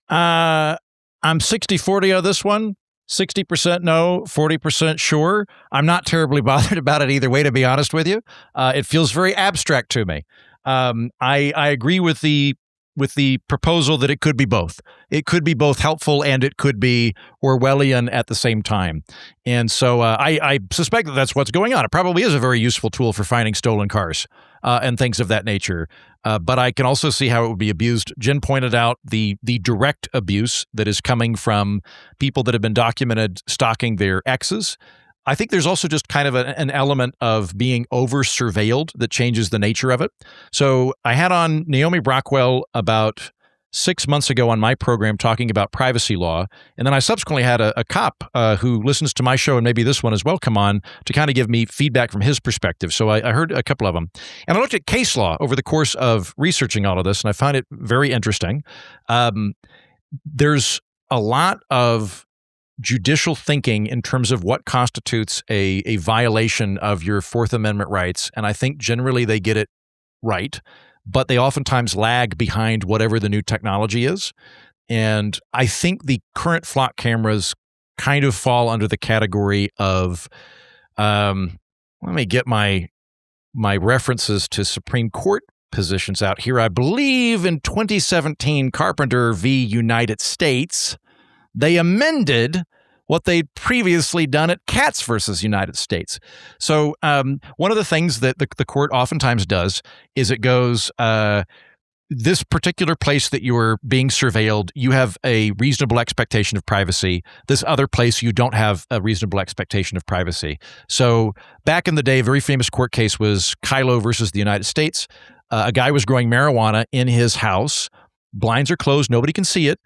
I'm 60-40 on this one. 60% no, 40% sure. I'm not terribly bothered about it either way, to be honest with you. It feels very abstract to me. I agree with the proposal that it could be both. It could be both helpful and it could be Orwellian at the same time. And so I suspect that that's what's going on. It probably is a very useful tool for finding stolen cars and things of that nature. But I can also see how it would be abused. Jen pointed out the direct abuse that is coming from people that have been documented stalking their exes. I think there's also just kind of an element of being over-surveilled that changes the nature of it. So I had on Naomi Brockwell about 6 months ago on my program talking about privacy law. And then I subsequently had a cop who listens to my show and maybe this one as well come on to kind of give me feedback from his perspective. So I heard a couple of them. And I looked at case law over the course of researching all of this, and I found it very interesting. There's a lot of judicial thinking in terms of what constitutes a violation of your Fourth Amendment rights. And I think generally they get it right, but they oftentimes lag behind whatever the new technology is. And I think the current flock cameras kind of fall under the category of, let me get my references to Supreme Court positions out here. I believe in 2017, Carpenter v. United States, they amended what they'd previously done at Katz versus United States. So one of the things that the court oftentimes does is it goes, this particular place that you're being surveilled, you have a reasonable expectation of privacy. This other place, you don't have a reasonable expectation of privacy. So back in the day, a very famous court case was Kylo versus the United States. A guy was growing marijuana in his house. Blinds are closed. Nobody can see it.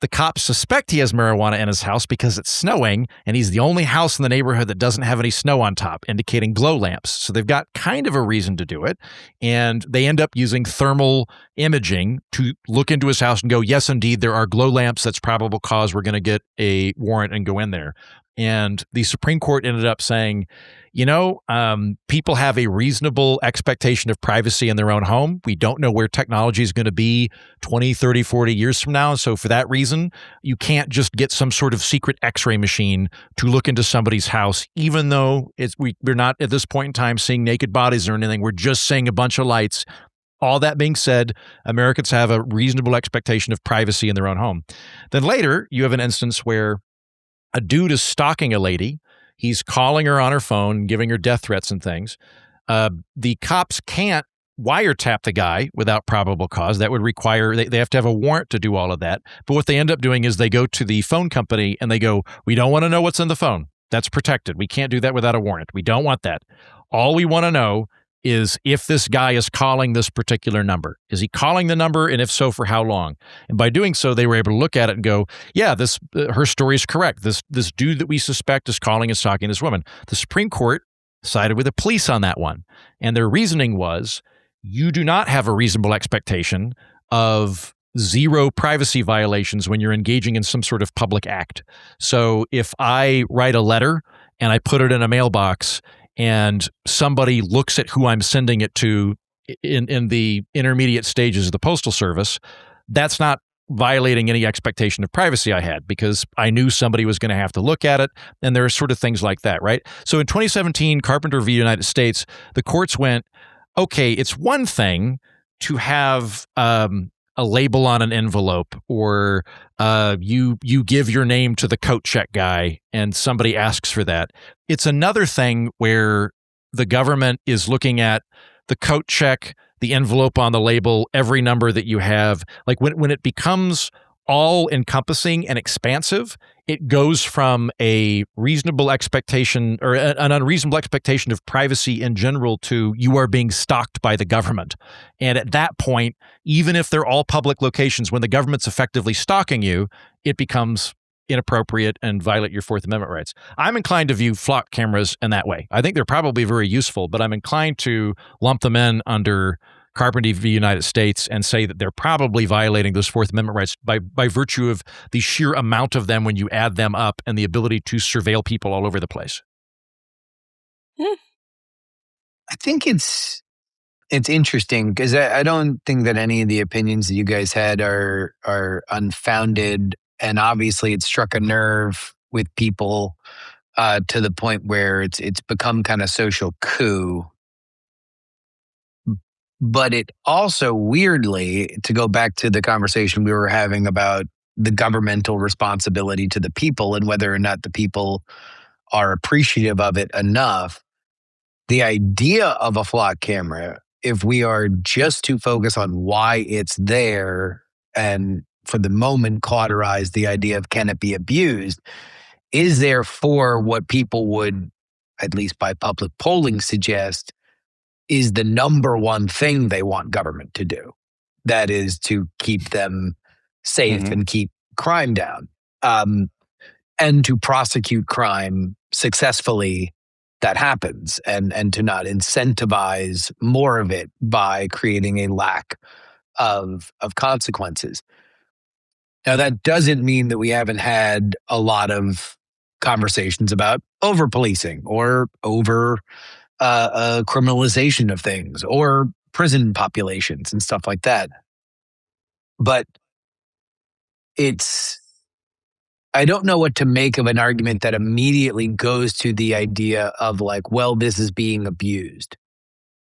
The cops suspect he has marijuana in his house because it's snowing, and he's the only house in the neighborhood that doesn't have any snow on top, indicating glow lamps. So they've got kind of a reason to do it, and they end up using thermal imaging to look into his house and go, yes, indeed, there are glow lamps. That's probable cause. We're going to get a warrant and go in there. And the Supreme Court ended up saying, people have a reasonable expectation of privacy in their own home. We don't know where technology is going to be 20, 30, 40 years from now. So for that reason, you can't just get some sort of secret x-ray machine to look into somebody's house, even though we're not at this point in time seeing naked bodies or anything. We're just seeing a bunch of lights. All that being said, Americans have a reasonable expectation of privacy in their own home. Then later, you have an instance where a dude is stalking a lady. He's calling her on her phone, giving her death threats and things. The cops can't wiretap the guy without probable cause. That would require, they have to have a warrant to do all of that. But what they end up doing is they go to the phone company and they go, we don't want to know what's in the phone. That's protected. We can't do that without a warrant. We don't want that. All we want to know is if this guy is calling this particular number. Is he calling the number? And if so, for how long? And by doing so, they were able to look at it and go, yeah, her story is correct. This dude that we suspect is calling and stalking this woman. The Supreme Court sided with the police on that one. And their reasoning was, you do not have a reasonable expectation of zero privacy violations when you're engaging in some sort of public act. So if I write a letter and I put it in a mailbox and somebody looks at who I'm sending it to in the intermediate stages of the Postal Service, that's not violating any expectation of privacy I had because I knew somebody was going to have to look at it. And there are sort of things like that, right? So in 2017, Carpenter v. United States, the courts went, okay, it's one thing to have a label on an envelope or you give your name to the coat check guy and somebody asks for that. It's another thing where the government is looking at the coat check, the envelope on the label, every number that you have. Like when it becomes all encompassing and expansive, it goes from a reasonable expectation or an unreasonable expectation of privacy in general to you are being stalked by the government. And at that point, even if they're all public locations, when the government's effectively stalking you, it becomes inappropriate and violate your Fourth Amendment rights. I'm inclined to view flock cameras in that way. I think they're probably very useful, but I'm inclined to lump them in under Carpenter v. United States and say that they're probably violating those Fourth Amendment rights by virtue of the sheer amount of them when you add them up and the ability to surveil people all over the place. I think it's interesting because I don't think that any of the opinions that you guys had are unfounded, and obviously it struck a nerve with people to the point where it's become kind of social coup. But it also weirdly, to go back to the conversation we were having about the governmental responsibility to the people and whether or not the people are appreciative of it enough, the idea of a flock camera, if we are just to focus on why it's there and for the moment cauterize the idea of can it be abused, is there for what people would, at least by public polling, suggest is the number one thing they want government to do. That is to keep them safe and keep crime down, and to prosecute crime successfully that happens, and to not incentivize more of it by creating a lack of consequences. Now, that doesn't mean that we haven't had a lot of conversations about over-policing or over criminalization of things or prison populations and stuff like that. But I don't know what to make of an argument that immediately goes to the idea of like, well, this is being abused,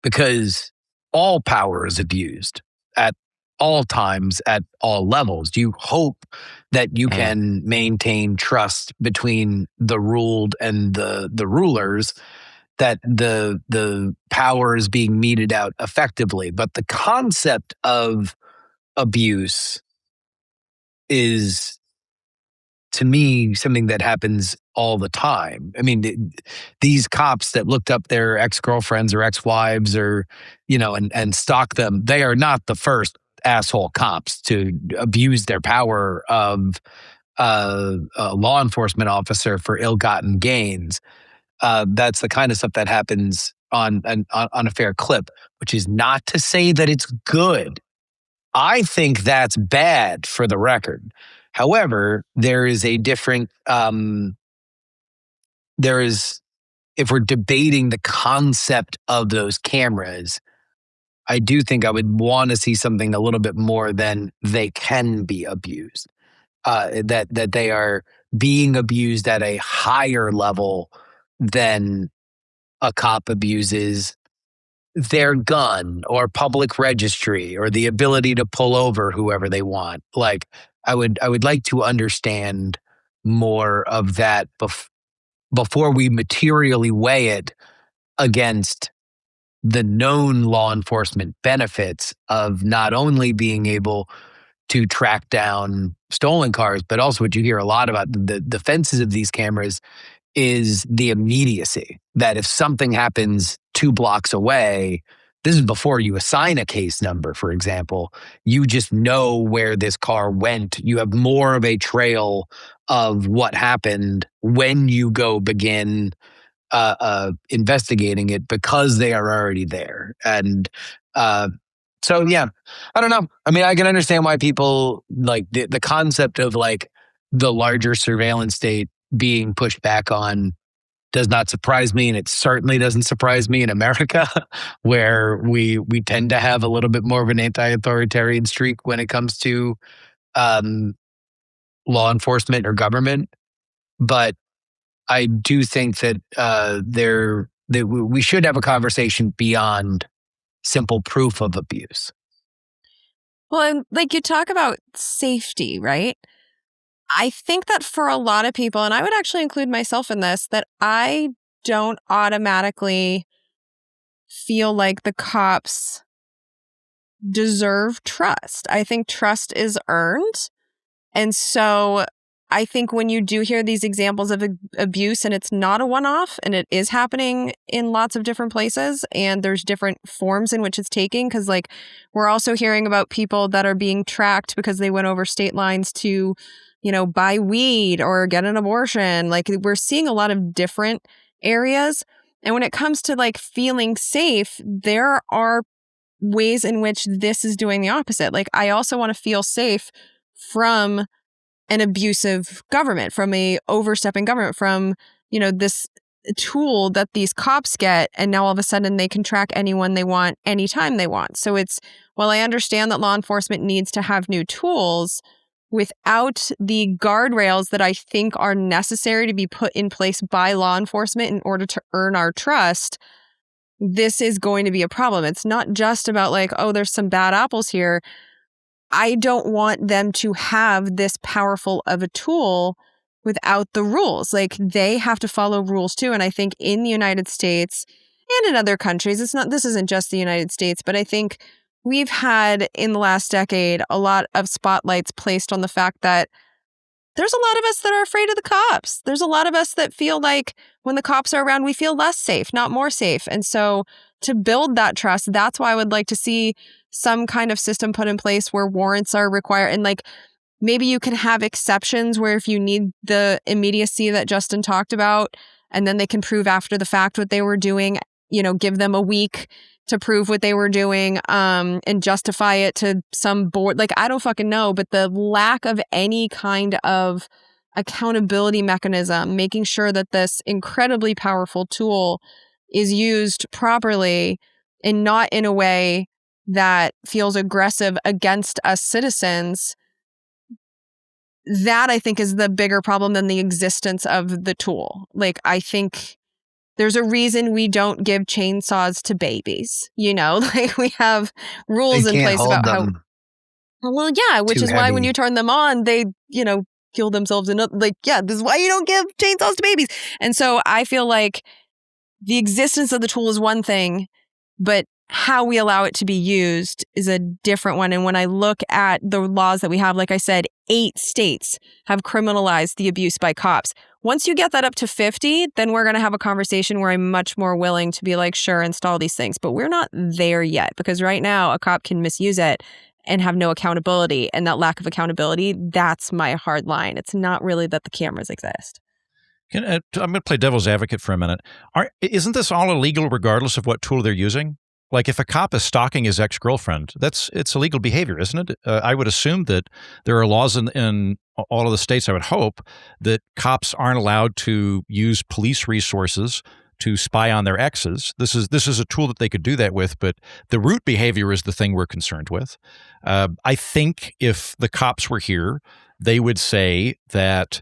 because all power is abused at all times, at all levels. You hope that you can maintain trust between the ruled and the rulers, that the power is being meted out effectively. But the concept of abuse is, to me, something that happens all the time. I mean, these cops that looked up their ex-girlfriends or ex-wives or, and stalked them, they are not the first asshole cops to abuse their power of a law enforcement officer for ill-gotten gains. That's the kind of stuff that happens on a fair clip, which is not to say that it's good. I think that's bad, for the record. However, there is a different there is, if we're debating the concept of those cameras, I do think I would want to see something a little bit more than they can be abused. That they are being abused at a higher level than a cop abuses their gun or public registry or the ability to pull over whoever they want. Like I would like to understand more of that before we materially weigh it against the known law enforcement benefits of not only being able to track down stolen cars, but also what you hear a lot about the defenses of these cameras is the immediacy. That if something happens 2 blocks away, this is before you assign a case number, for example, you just know where this car went. You have more of a trail of what happened when you go begin investigating it because they are already there. And so, yeah, I don't know. I mean, I can understand why people like the concept of like the larger surveillance state being pushed back on does not surprise me. And it certainly doesn't surprise me in America, where we tend to have a little bit more of an anti-authoritarian streak when it comes to law enforcement or government. But I do think that that we should have a conversation beyond simple proof of abuse. Well, and like you talk about safety, right? I think that for a lot of people, and I would actually include myself in this, that I don't automatically feel like the cops deserve trust. I think trust is earned. And so I think when you do hear these examples of abuse and it's not a one-off and it is happening in lots of different places and there's different forms in which it's taking, because like we're also hearing about people that are being tracked because they went over state lines to, you know, buy weed or get an abortion. Like we're seeing a lot of different areas. And when it comes to like feeling safe, there are ways in which this is doing the opposite. Like I also want to feel safe from an abusive government, from a overstepping government, from, you know, this tool that these cops get, and now all of a sudden they can track anyone they want anytime they want. So it's, while I understand that law enforcement needs to have new tools, without the guardrails that I think are necessary to be put in place by law enforcement in order to earn our trust, this is going to be a problem. It's not just about like, oh, there's some bad apples here. I don't want them to have this powerful of a tool without the rules. Like they have to follow rules too. And I think in the United States and in other countries, this isn't just the United States, but I think we've had in the last decade a lot of spotlights placed on the fact that there's a lot of us that are afraid of the cops. There's a lot of us that feel like when the cops are around, we feel less safe, not more safe. And so to build that trust, that's why I would like to see some kind of system put in place where warrants are required. And like maybe you can have exceptions where if you need the immediacy that Justin talked about, and then they can prove after the fact what they were doing, you know, give them a week to prove what they were doing and justify it to some board. Like, I don't fucking know. But the lack of any kind of accountability mechanism, making sure that this incredibly powerful tool is used properly and not in a way that feels aggressive against us citizens, that I think is the bigger problem than the existence of the tool. Like, I think there's a reason we don't give chainsaws to babies, you know, like we have rules in place about how, well, yeah, which is why when you turn them on, they, you know, kill themselves. And like, yeah, this is why you don't give chainsaws to babies. And so I feel like the existence of the tool is one thing, but how we allow it to be used is a different one. And when I look at the laws that we have, like I said, 8 states have criminalized the abuse by cops. Once you get that up to 50, then we're going to have a conversation where I'm much more willing to be like, sure, install these things. But we're not there yet, because right now a cop can misuse it and have no accountability. And that lack of accountability, that's my hard line. It's not really that the cameras exist. I'm going to play devil's advocate for a minute. Isn't this all illegal regardless of what tool they're using? Like if a cop is stalking his ex-girlfriend, it's illegal behavior, isn't it? I would assume that there are laws in all of the states, I would hope, that cops aren't allowed to use police resources to spy on their exes. This is a tool that they could do that with, but the root behavior is the thing we're concerned with. I think if the cops were here, they would say that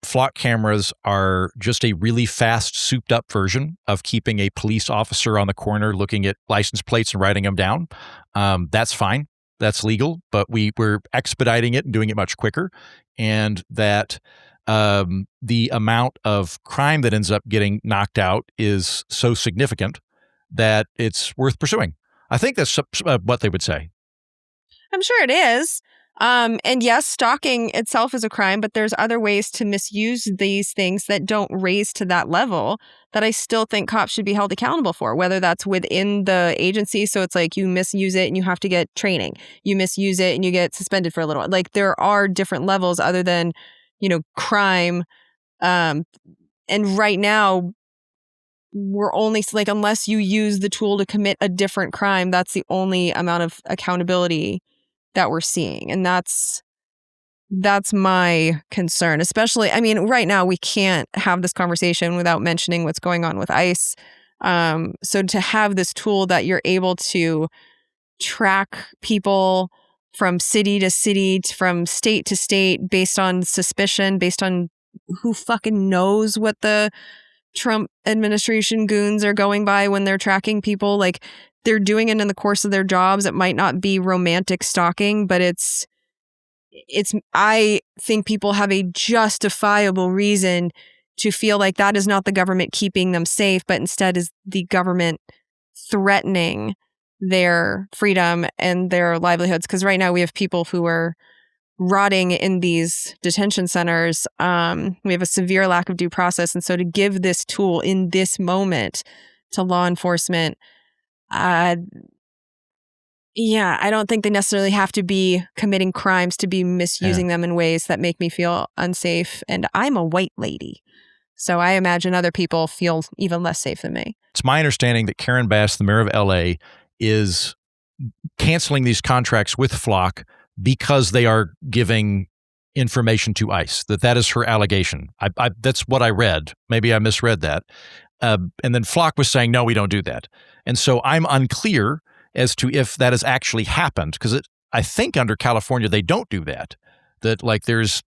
flock cameras are just a really fast, souped-up version of keeping a police officer on the corner looking at license plates and writing them down. That's fine. That's legal, but we're expediting it and doing it much quicker. And that the amount of crime that ends up getting knocked out is so significant that it's worth pursuing. I think that's what they would say. I'm sure it is. And yes, stalking itself is a crime, but there's other ways to misuse these things that don't raise to that level that I still think cops should be held accountable for, whether that's within the agency. So it's like you misuse it and you have to get training. You misuse it and you get suspended for a little while. Like there are different levels other than, crime. And right now, we're only like, unless you use the tool to commit a different crime, that's the only amount of accountability that we're seeing. And that's my concern, especially, right now we can't have this conversation without mentioning what's going on with ICE. So to have this tool that you're able to track people from city to city, from state to state, based on suspicion, based on who fucking knows what the Trump administration goons are going by when they're tracking people. Like, they're doing it in the course of their jobs. It might not be romantic stalking, but I think people have a justifiable reason to feel like that is not the government keeping them safe, but instead is the government threatening their freedom and their livelihoods. Because right now we have people who are rotting in these detention centers. We have a severe lack of due process. And so to give this tool in this moment to law enforcement, I don't think they necessarily have to be committing crimes to be misusing them in ways that make me feel unsafe. And I'm a white lady, so I imagine other people feel even less safe than me. It's my understanding that Karen Bass, the mayor of LA, is canceling these contracts with Flock because they are giving information to ICE. That is her allegation. That's what I read. Maybe I misread that. And then Flock was saying, no, we don't do that. And so I'm unclear as to if that has actually happened, because I think under California they don't do that. That like there is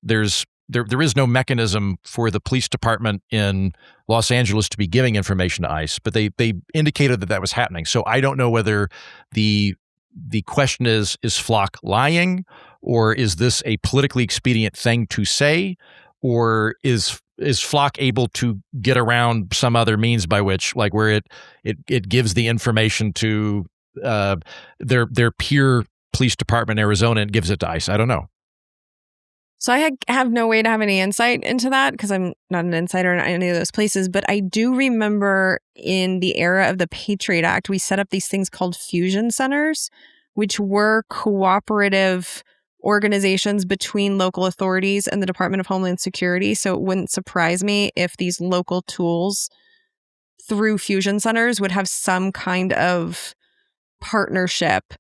no mechanism for the police department in Los Angeles to be giving information to ICE, but they indicated that was happening. So I don't know whether the question is Flock lying, or is this a politically expedient thing to say, or is Flock able to get around some other means by which, like where it gives the information to their peer police department in Arizona and gives it to ICE? I don't know. So I have no way to have any insight into that because I'm not an insider in any of those places. But I do remember in the era of the Patriot Act, we set up these things called fusion centers, which were cooperative organizations between local authorities and the Department of Homeland Security. So it wouldn't surprise me if these local tools through fusion centers would have some kind of partnership.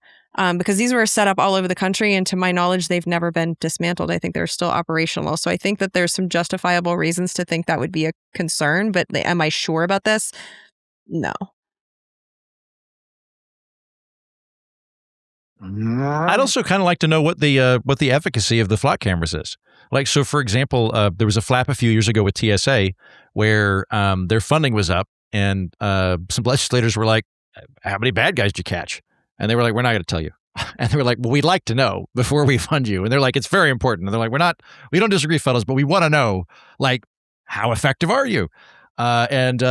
Because these were set up all over the country, and to my knowledge, they've never been dismantled. I think they're still operational. So I think that there's some justifiable reasons to think that would be a concern, but am I sure about this? No. I'd also kind of like to know what the efficacy of the flock cameras is. Like, so for example, there was a flap a few years ago with TSA where their funding was up, and some legislators were like, how many bad guys did you catch? And they were like, we're not going to tell you. And they were like, well, we'd like to know before we fund you. And they're like, it's very important. And they're like, we don't disagree, fellas, but we want to know, like, how effective are you? I'd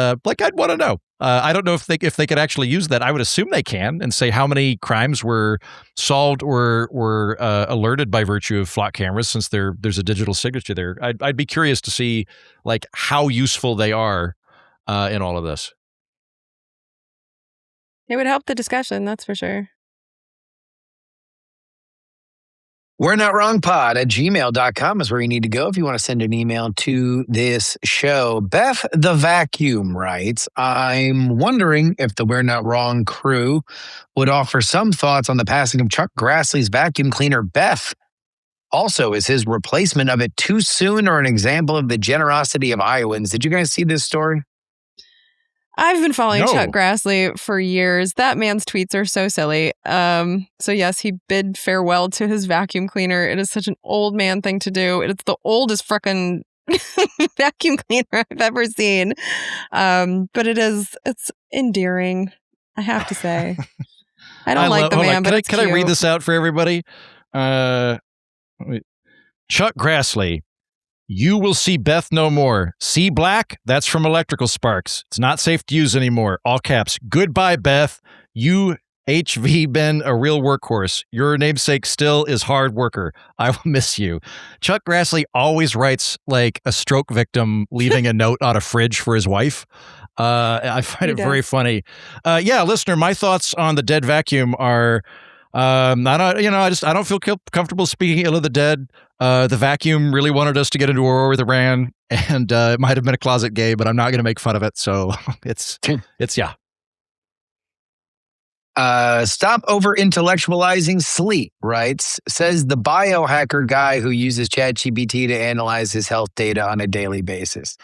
want to know. I don't know if they could actually use that. I would assume they can, and say how many crimes were solved or were alerted by virtue of flock cameras, since there's a digital signature there. I'd be curious to see like how useful they are in all of this. It would help the discussion, that's for sure. We're not wrong pod at gmail.com is where you need to go if you want to send an email to this show. Beth the Vacuum writes, I'm wondering if the We're Not Wrong crew would offer some thoughts on the passing of Chuck Grassley's vacuum cleaner, Beth. Also, is his replacement of it too soon or an example of the generosity of Iowans? Did you guys see this story? I've been following No. Chuck Grassley for years. That man's tweets are so silly. So yes, he bid farewell to his vacuum cleaner. It is such an old man thing to do. It's the oldest frickin' vacuum cleaner I've ever seen. But it's endearing, I have to say. I don't like the man, but it's Can cute. I read this out for everybody? Chuck Grassley. You will see Beth no more. See black? That's from Electrical Sparks. It's not safe to use anymore. All caps. Goodbye, Beth. You HV been a real workhorse. Your namesake still is hard worker. I will miss you. Chuck Grassley always writes like a stroke victim leaving a note on a fridge for his wife. I find it very funny. Listener, my thoughts on the dead vacuum are I don't feel comfortable speaking ill of the dead. The vacuum really wanted us to get into a war with Iran, and it might have been a closet gay, but I'm not going to make fun of it. So it's. Stop over intellectualizing sleep, writes, says the biohacker guy who uses ChatGPT to analyze his health data on a daily basis.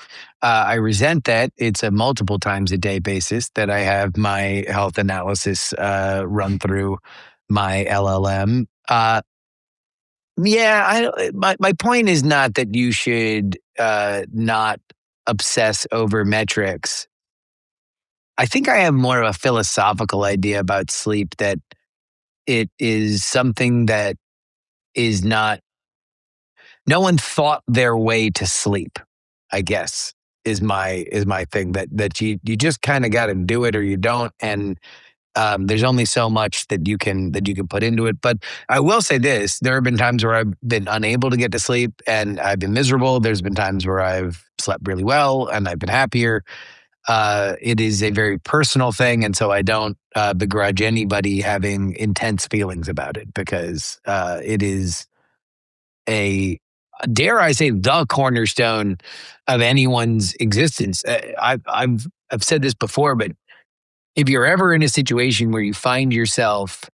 I resent that it's a multiple times a day basis that I have my health analysis run through my LLM. My point is not that you should not obsess over metrics. I think I have more of a philosophical idea about sleep, that it is something that is not, no one thought their way to sleep, I guess, is my thing, that you just kind of got to do it or you don't. And there's only so much that you can put into it. But I will say this, there have been times where I've been unable to get to sleep and I've been miserable. There's been times where I've slept really well and I've been happier. It is a very personal thing, and so I don't begrudge anybody having intense feelings about it, because it is dare I say, the cornerstone of anyone's existence. I've said this before, but if you're ever in a situation where you find yourself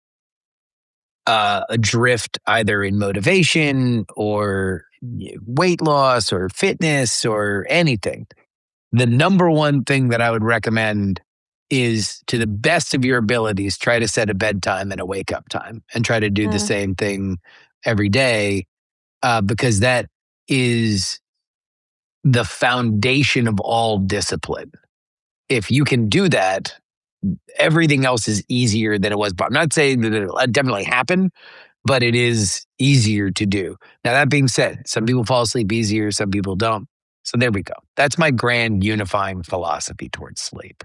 adrift either in motivation or weight loss or fitness or anything, the number one thing that I would recommend is, to the best of your abilities, try to set a bedtime and a wake up time and try to do the same thing every day, because that is the foundation of all discipline. If you can do that, everything else is easier than it was. But I'm not saying that it'll definitely happen, but it is easier to do. Now, that being said, some people fall asleep easier, some people don't. So there we go. That's my grand unifying philosophy towards sleep.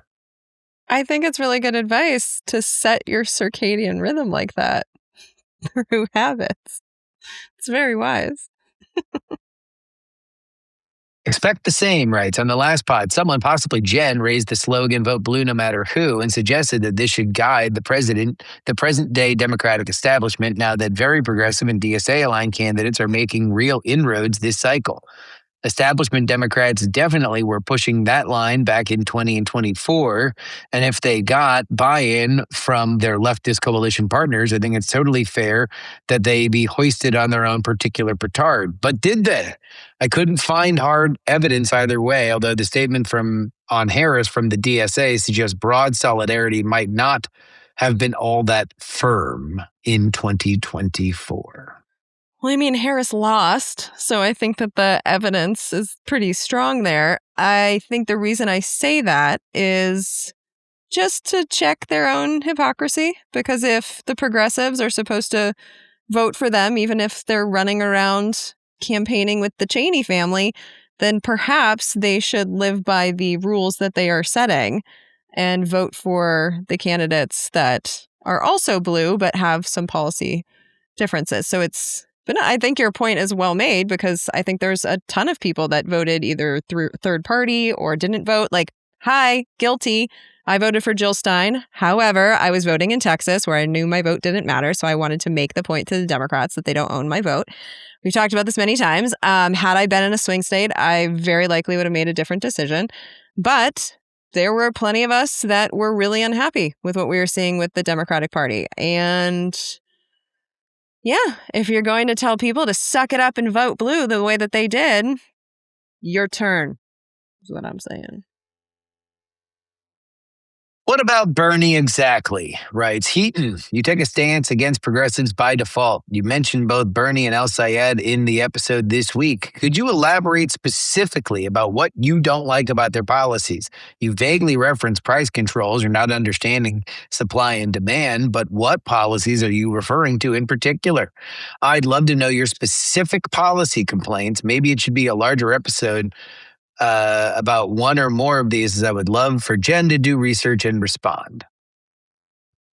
I think it's really good advice to set your circadian rhythm like that through habits. It's very wise. Expect the same, writes, on the last pod, someone, possibly Jen, raised the slogan, vote blue no matter who, and suggested that this should guide the present day Democratic establishment, now that very progressive and DSA-aligned candidates are making real inroads this cycle. Establishment Democrats definitely were pushing that line back in 20 and 24. And if they got buy-in from their leftist coalition partners, I think it's totally fair that they be hoisted on their own particular petard. But did they? I couldn't find hard evidence either way, although the statement on Harris from the DSA suggests broad solidarity might not have been all that firm in 2024. Well, I mean, Harris lost, so I think that the evidence is pretty strong there. I think the reason I say that is just to check their own hypocrisy, because if the progressives are supposed to vote for them, even if they're running around campaigning with the Cheney family, then perhaps they should live by the rules that they are setting and vote for the candidates that are also blue but have some policy differences. But no, I think your point is well made, because I think there's a ton of people that voted either through third party or didn't vote. Like, hi, guilty. I voted for Jill Stein. However, I was voting in Texas where I knew my vote didn't matter. So I wanted to make the point to the Democrats that they don't own my vote. We've talked about this many times. Had I been in a swing state, I very likely would have made a different decision. But there were plenty of us that were really unhappy with what we were seeing with the Democratic Party. And yeah, if you're going to tell people to suck it up and vote blue the way that they did, your turn is what I'm saying. What about Bernie exactly? Writes Heaton, you take a stance against progressives by default. You mentioned both Bernie and El Sayed in the episode this week. Could you elaborate specifically about what you don't like about their policies? You vaguely reference price controls. You're not understanding supply and demand, but what policies are you referring to in particular? I'd love to know your specific policy complaints. Maybe it should be a larger episode about one or more of these, as I would love for Jen to do research and respond.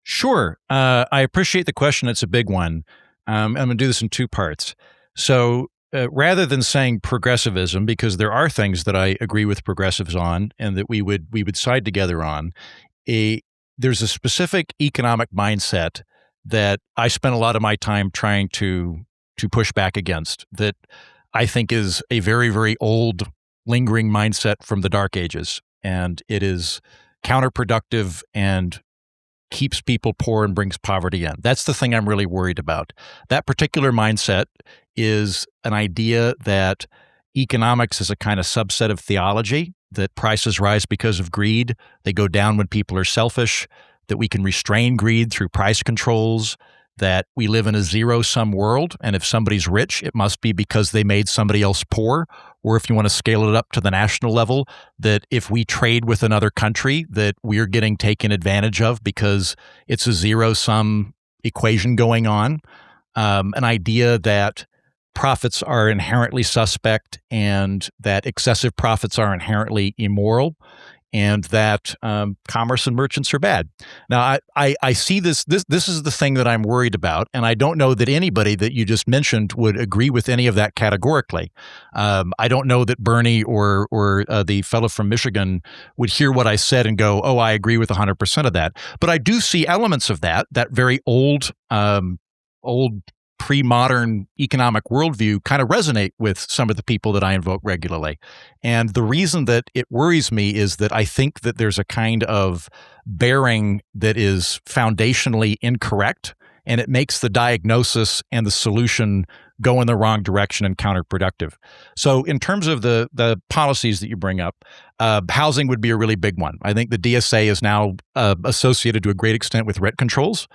Sure. I appreciate the question. It's a big one. I'm going to do this in two parts. So rather than saying progressivism, because there are things that I agree with progressives on and that we would side together on, there's a specific economic mindset that I spent a lot of my time trying to push back against, that I think is a very, very old, lingering mindset from the Dark Ages, and it is counterproductive and keeps people poor and brings poverty in. That's the thing I'm really worried about. That particular mindset is an idea that economics is a kind of subset of theology, that prices rise because of greed, they go down when people are selfish, that we can restrain greed through price controls, that we live in a zero-sum world, and if somebody's rich, it must be because they made somebody else poor, or if you want to scale it up to the national level, that if we trade with another country, that we're getting taken advantage of because it's a zero-sum equation going on. An idea that profits are inherently suspect and that excessive profits are inherently immoral, and that commerce and merchants are bad. Now, I see this is the thing that I'm worried about, and I don't know that anybody that you just mentioned would agree with any of that categorically. I don't know that Bernie or the fellow from Michigan would hear what I said and go, oh, I agree with 100% of that. But I do see elements of that very old pre-modern economic worldview kind of resonate with some of the people that I invoke regularly. And the reason that it worries me is that I think that there's a kind of bearing that is foundationally incorrect, and it makes the diagnosis and the solution go in the wrong direction and counterproductive. So in terms of the policies that you bring up, housing would be a really big one. I think the DSA is now associated to a great extent with rent controls.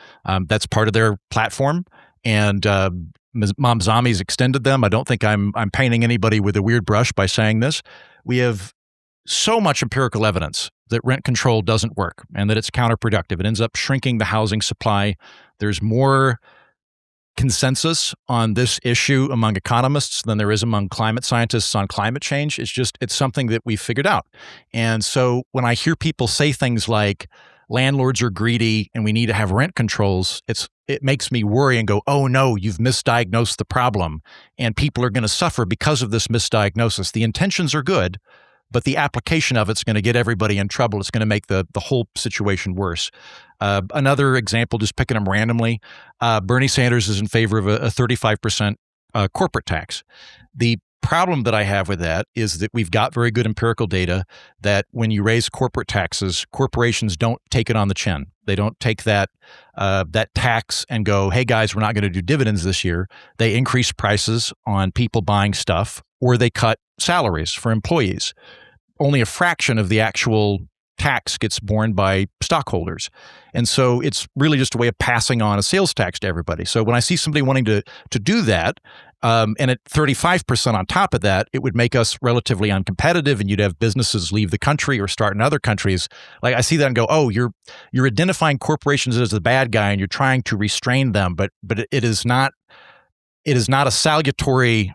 That's part of their platform. And Mom Zami's extended them. I don't think I'm painting anybody with a weird brush by saying this. We have so much empirical evidence that rent control doesn't work and that it's counterproductive. It ends up shrinking the housing supply. There's more consensus on this issue among economists than there is among climate scientists on climate change. It's something that we figured out. And so when I hear people say things like landlords are greedy and we need to have rent controls, it makes me worry and go, oh no, you've misdiagnosed the problem and people are going to suffer because of this misdiagnosis. The intentions are good, but the application of it's going to get everybody in trouble. It's going to make the whole situation worse. Another example, just picking them randomly, Bernie Sanders is in favor of a 35% corporate tax. The problem that I have with that is that we've got very good empirical data that when you raise corporate taxes, corporations don't take it on the chin. They don't take that tax and go, hey guys, we're not going to do dividends this year. They increase prices on people buying stuff, or they cut salaries for employees. Only a fraction of the actual tax gets borne by stockholders. And so it's really just a way of passing on a sales tax to everybody. So when I see somebody wanting to do that, and at 35% on top of that, it would make us relatively uncompetitive, and you'd have businesses leave the country or start in other countries. Like I see that and go, oh, you're identifying corporations as the bad guy and you're trying to restrain them, but it is not a salutary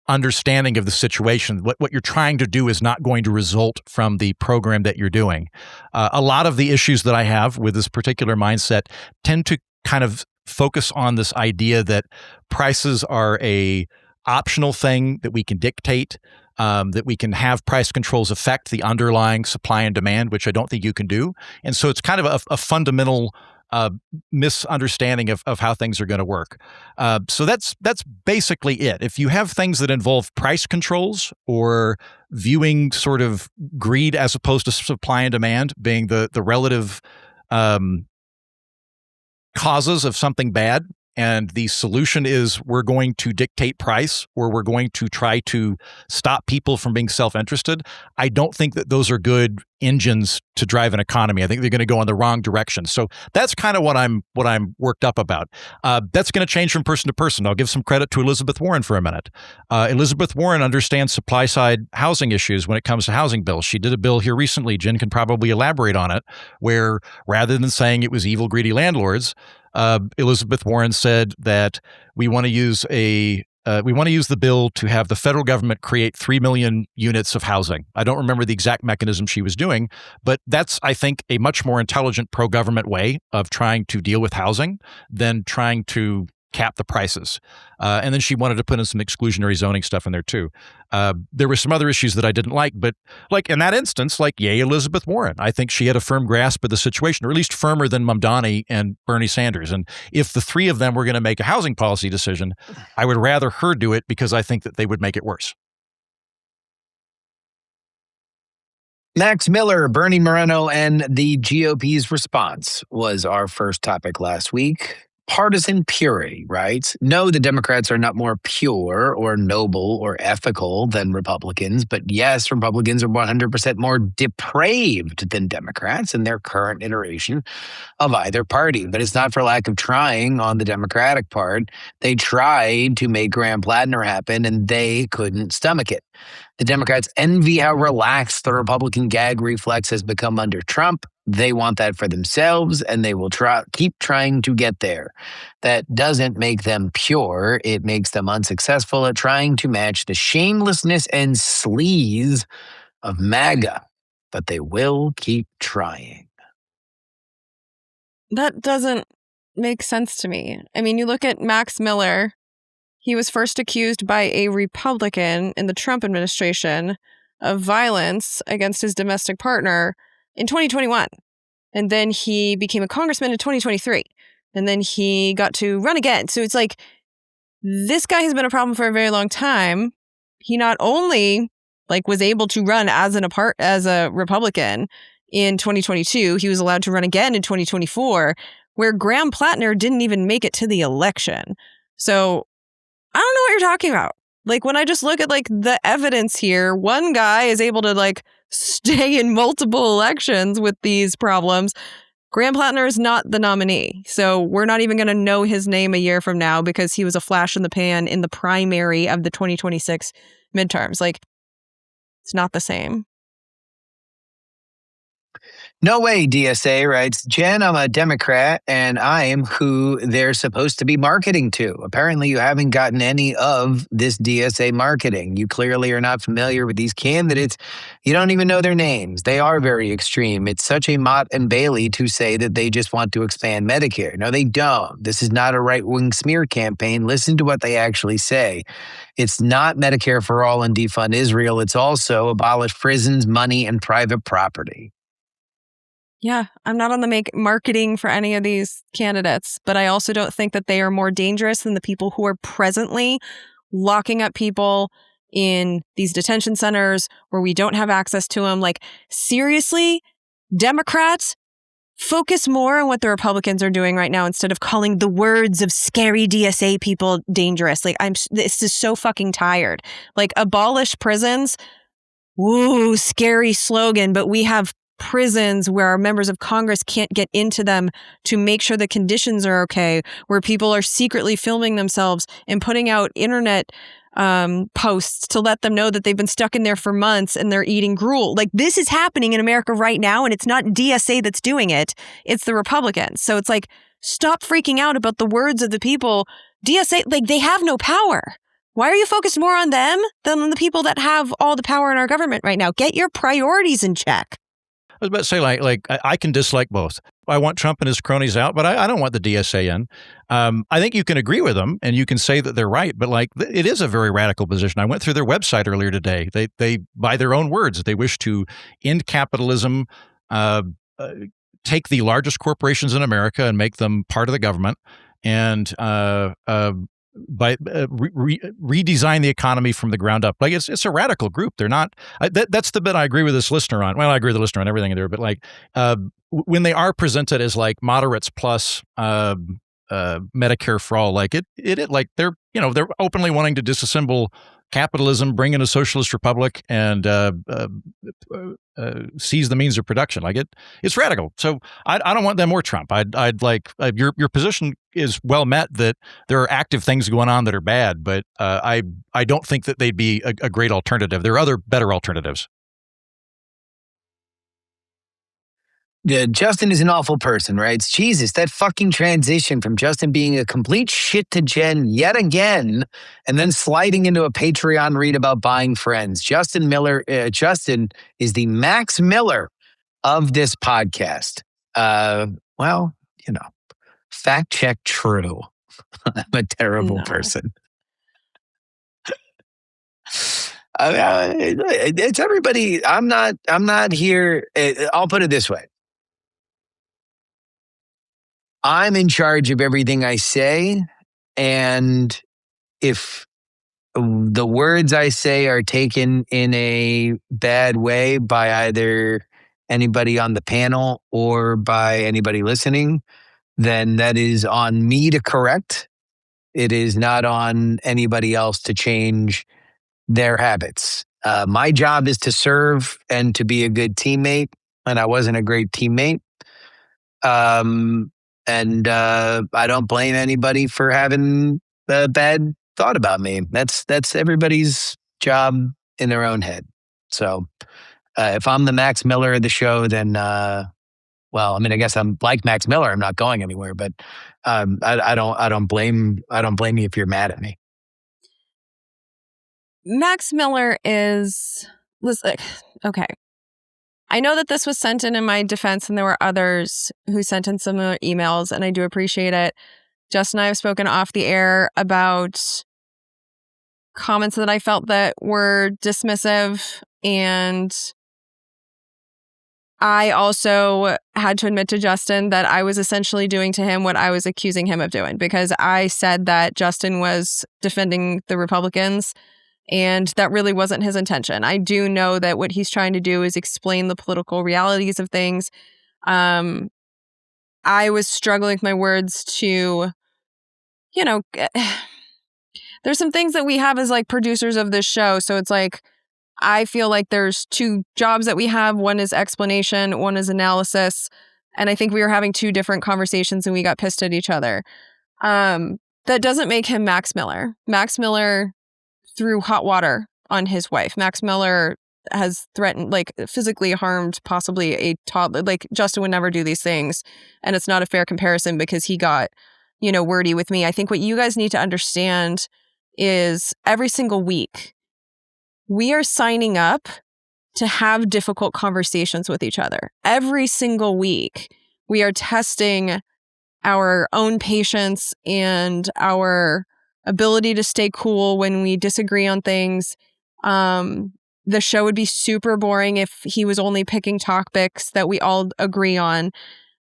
understanding of the situation. What you're trying to do is not going to result from the program that you're doing. A lot of the issues that I have with this particular mindset tend to kind of focus on this idea that prices are a optional thing that we can dictate, that we can have price controls affect the underlying supply and demand, which I don't think you can do. And so it's kind of a fundamental misunderstanding of how things are going to work. So that's basically it. If you have things that involve price controls or viewing sort of greed as opposed to supply and demand being the relative causes of something bad, and the solution is we're going to dictate price or we're going to try to stop people from being self-interested, I don't think that those are good engines to drive an economy. I think they're going to go in the wrong direction. So that's kind of what I'm worked up about. That's going to change from person to person. I'll give some credit to Elizabeth Warren for a minute. Elizabeth Warren understands supply-side housing issues when it comes to housing bills. She did a bill here recently, Jen can probably elaborate on it, where rather than saying it was evil, greedy landlords, Elizabeth Warren said that we want to use the bill to have the federal government create 3 million units of housing. I don't remember the exact mechanism she was doing, but that's, I think, a much more intelligent pro-government way of trying to deal with housing than trying to cap the prices. And then she wanted to put in some exclusionary zoning stuff in there too. There were some other issues that I didn't like, but like in that instance, like yay, Elizabeth Warren. I think she had a firm grasp of the situation, or at least firmer than Mamdani and Bernie Sanders. And if the three of them were going to make a housing policy decision, I would rather her do it because I think that they would make it worse. Max Miller, Bernie Moreno, and the GOP's response was our first topic last week. Partisan purity, right? No, the Democrats are not more pure or noble or ethical than Republicans, but yes, Republicans are 100% more depraved than Democrats in their current iteration of either party. But it's not for lack of trying on the Democratic part. They tried to make Graham Plattner happen, and they couldn't stomach it. The Democrats envy how relaxed the Republican gag reflex has become under Trump. They want that for themselves, and they will keep trying to get there. That doesn't make them pure. It makes them unsuccessful at trying to match the shamelessness and sleaze of MAGA. But they will keep trying. That doesn't make sense to me. I mean, you look at Max Miller. He was first accused by a Republican in the Trump administration of violence against his domestic partner in 2021. And then he became a congressman in 2023. And then he got to run again. So it's like, this guy has been a problem for a very long time. He not only was able to run as a Republican in 2022, he was allowed to run again in 2024, where Graham Plattner didn't even make it to the election. So I don't know what you're talking about. When I just look at the evidence here, one guy is able to stay in multiple elections with these problems. Graham Plattner is not the nominee. So we're not even going to know his name a year from now because he was a flash in the pan in the primary of the 2026 midterms. It's not the same. No way, DSA writes, Jen, I'm a Democrat, and I am who they're supposed to be marketing to. Apparently, you haven't gotten any of this DSA marketing. You clearly are not familiar with these candidates. You don't even know their names. They are very extreme. It's such a Mott and Bailey to say that they just want to expand Medicare. No, they don't. This is not a right-wing smear campaign. Listen to what they actually say. It's not Medicare for all and defund Israel. It's also abolish prisons, money, and private property. Yeah, I'm not on the marketing for any of these candidates, but I also don't think that they are more dangerous than the people who are presently locking up people in these detention centers where we don't have access to them. Seriously, Democrats, focus more on what the Republicans are doing right now instead of calling the words of scary DSA people dangerous. This is so fucking tired. Abolish prisons. Woo, scary slogan, but we have prisons where our members of Congress can't get into them to make sure the conditions are okay, where people are secretly filming themselves and putting out internet posts to let them know that they've been stuck in there for months and they're eating gruel. This is happening in America right now, and it's not DSA that's doing it. It's the Republicans. So it's stop freaking out about the words of the people. DSA, they have no power. Why are you focused more on them than on the people that have all the power in our government right now? Get your priorities in check. was about to say, I can dislike both. I want Trump and his cronies out, but I don't want the DSA in. I think you can agree with them and you can say that they're right, but it is a very radical position. I went through their website earlier today. They by their own words, they wish to end capitalism, take the largest corporations in America and make them part of the government, and redesign the economy from the ground up. It's a radical group. They're not. That's the bit I agree with this listener on. Well, I agree with the listener on everything there, but when they are presented as moderates plus Medicare for all, they're openly wanting to disassemble capitalism, bring in a socialist republic, and seize the means of production. It's radical. So I don't want them or Trump. I'd like your position is well met that there are active things going on that are bad, but I don't think that they'd be a great alternative. There are other better alternatives. Yeah, Justin is an awful person, right? Jesus, that fucking transition from Justin being a complete shit to Jen yet again, and then sliding into a Patreon read about buying friends. Justin is the Max Miller of this podcast. Fact check true. I'm a terrible person. It's everybody. I'm not here. I'll put it this way. I'm in charge of everything I say, and if the words I say are taken in a bad way by either anybody on the panel or by anybody listening, then that is on me to correct. It is not on anybody else to change their habits. My job is to serve and to be a good teammate, and I wasn't a great teammate. And I don't blame anybody for having a bad thought about me. That's everybody's job in their own head. So if I'm the Max Miller of the show, then I guess I'm like Max Miller. I'm not going anywhere. But I don't blame you if you're mad at me. Max Miller is okay. I know that this was sent in my defense, and there were others who sent in similar emails, and I do appreciate it. Justin and I have spoken off the air about comments that I felt that were dismissive, and I also had to admit to Justin that I was essentially doing to him what I was accusing him of doing, because I said that Justin was defending the Republicans, and that really wasn't his intention. I do know that what he's trying to do is explain the political realities of things. I was struggling with my words to, there's some things that we have as producers of this show. So it's I feel like there's two jobs that we have. One is explanation, one is analysis. And I think we were having two different conversations and we got pissed at each other. That doesn't make him Max Miller. Max Miller threw hot water on his wife. Max Miller has threatened, physically harmed possibly a toddler. Justin would never do these things. And it's not a fair comparison because he got, wordy with me. I think what you guys need to understand is every single week, we are signing up to have difficult conversations with each other. Every single week, we are testing our own patience and our ability to stay cool when we disagree on things. The show would be super boring if he was only picking topics that we all agree on.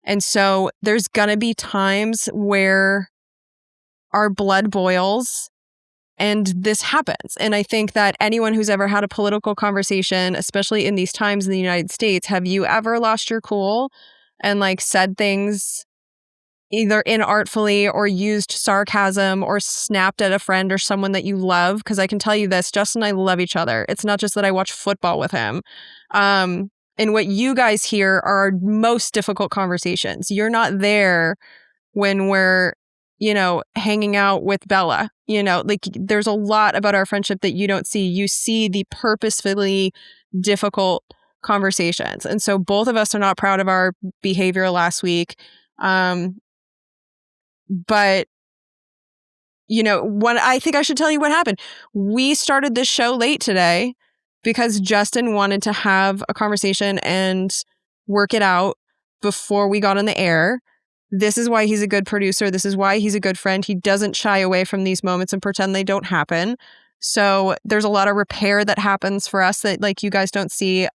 And so there's going to be times where our blood boils and this happens. And I think that anyone who's ever had a political conversation, especially in these times in the United States, have you ever lost your cool and said things either inartfully or used sarcasm or snapped at a friend or someone that you love? Because I can tell you this, Justin and I love each other. It's not just that I watch football with him. And what you guys hear are our most difficult conversations. You're not there when we're, hanging out with Bella. There's a lot about our friendship that you don't see. You see the purposefully difficult conversations. And so both of us are not proud of our behavior last week. But, I think I should tell you what happened. We started this show late today because Justin wanted to have a conversation and work it out before we got on the air. This is why he's a good producer. This is why he's a good friend. He doesn't shy away from these moments and pretend they don't happen. So there's a lot of repair that happens for us that like you guys don't see.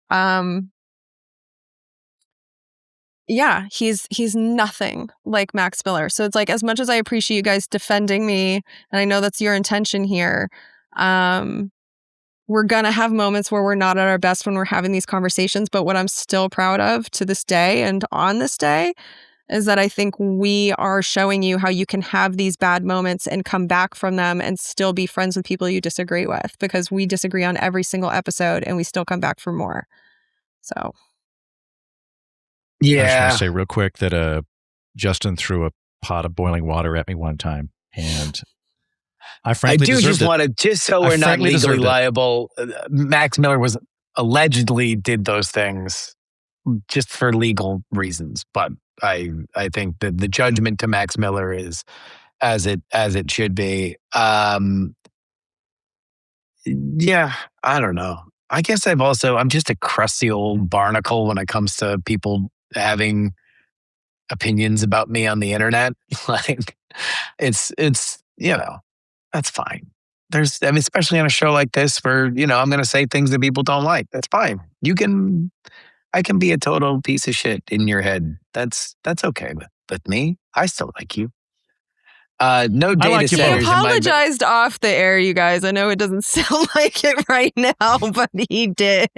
Yeah, he's nothing like Max Miller. So it's like, as much as I appreciate you guys defending me, and I know that's your intention here, we're going to have moments where we're not at our best when we're having these conversations. But what I'm still proud of to this day and on this day is that I think we are showing you how you can have these bad moments and come back from them and still be friends with people you disagree with, because we disagree on every single episode and we still come back for more. So. Yeah. I just want to say real quick that Justin threw a pot of boiling water at me one time, and I frankly want to, just so we're not legally liable, Max Miller was allegedly did those things just for legal reasons, but I think that the judgment to Max Miller is as it should be. Yeah, I don't know. I guess I'm just a crusty old barnacle when it comes to people having opinions about me on the internet. Like it's that's fine. Especially on a show like this where, I'm going to say things that people don't like. That's fine. I can be a total piece of shit in your head. That's okay with me. I still like you. No data centers. He apologized off the air, you guys. I know it doesn't sound like it right now, but he did.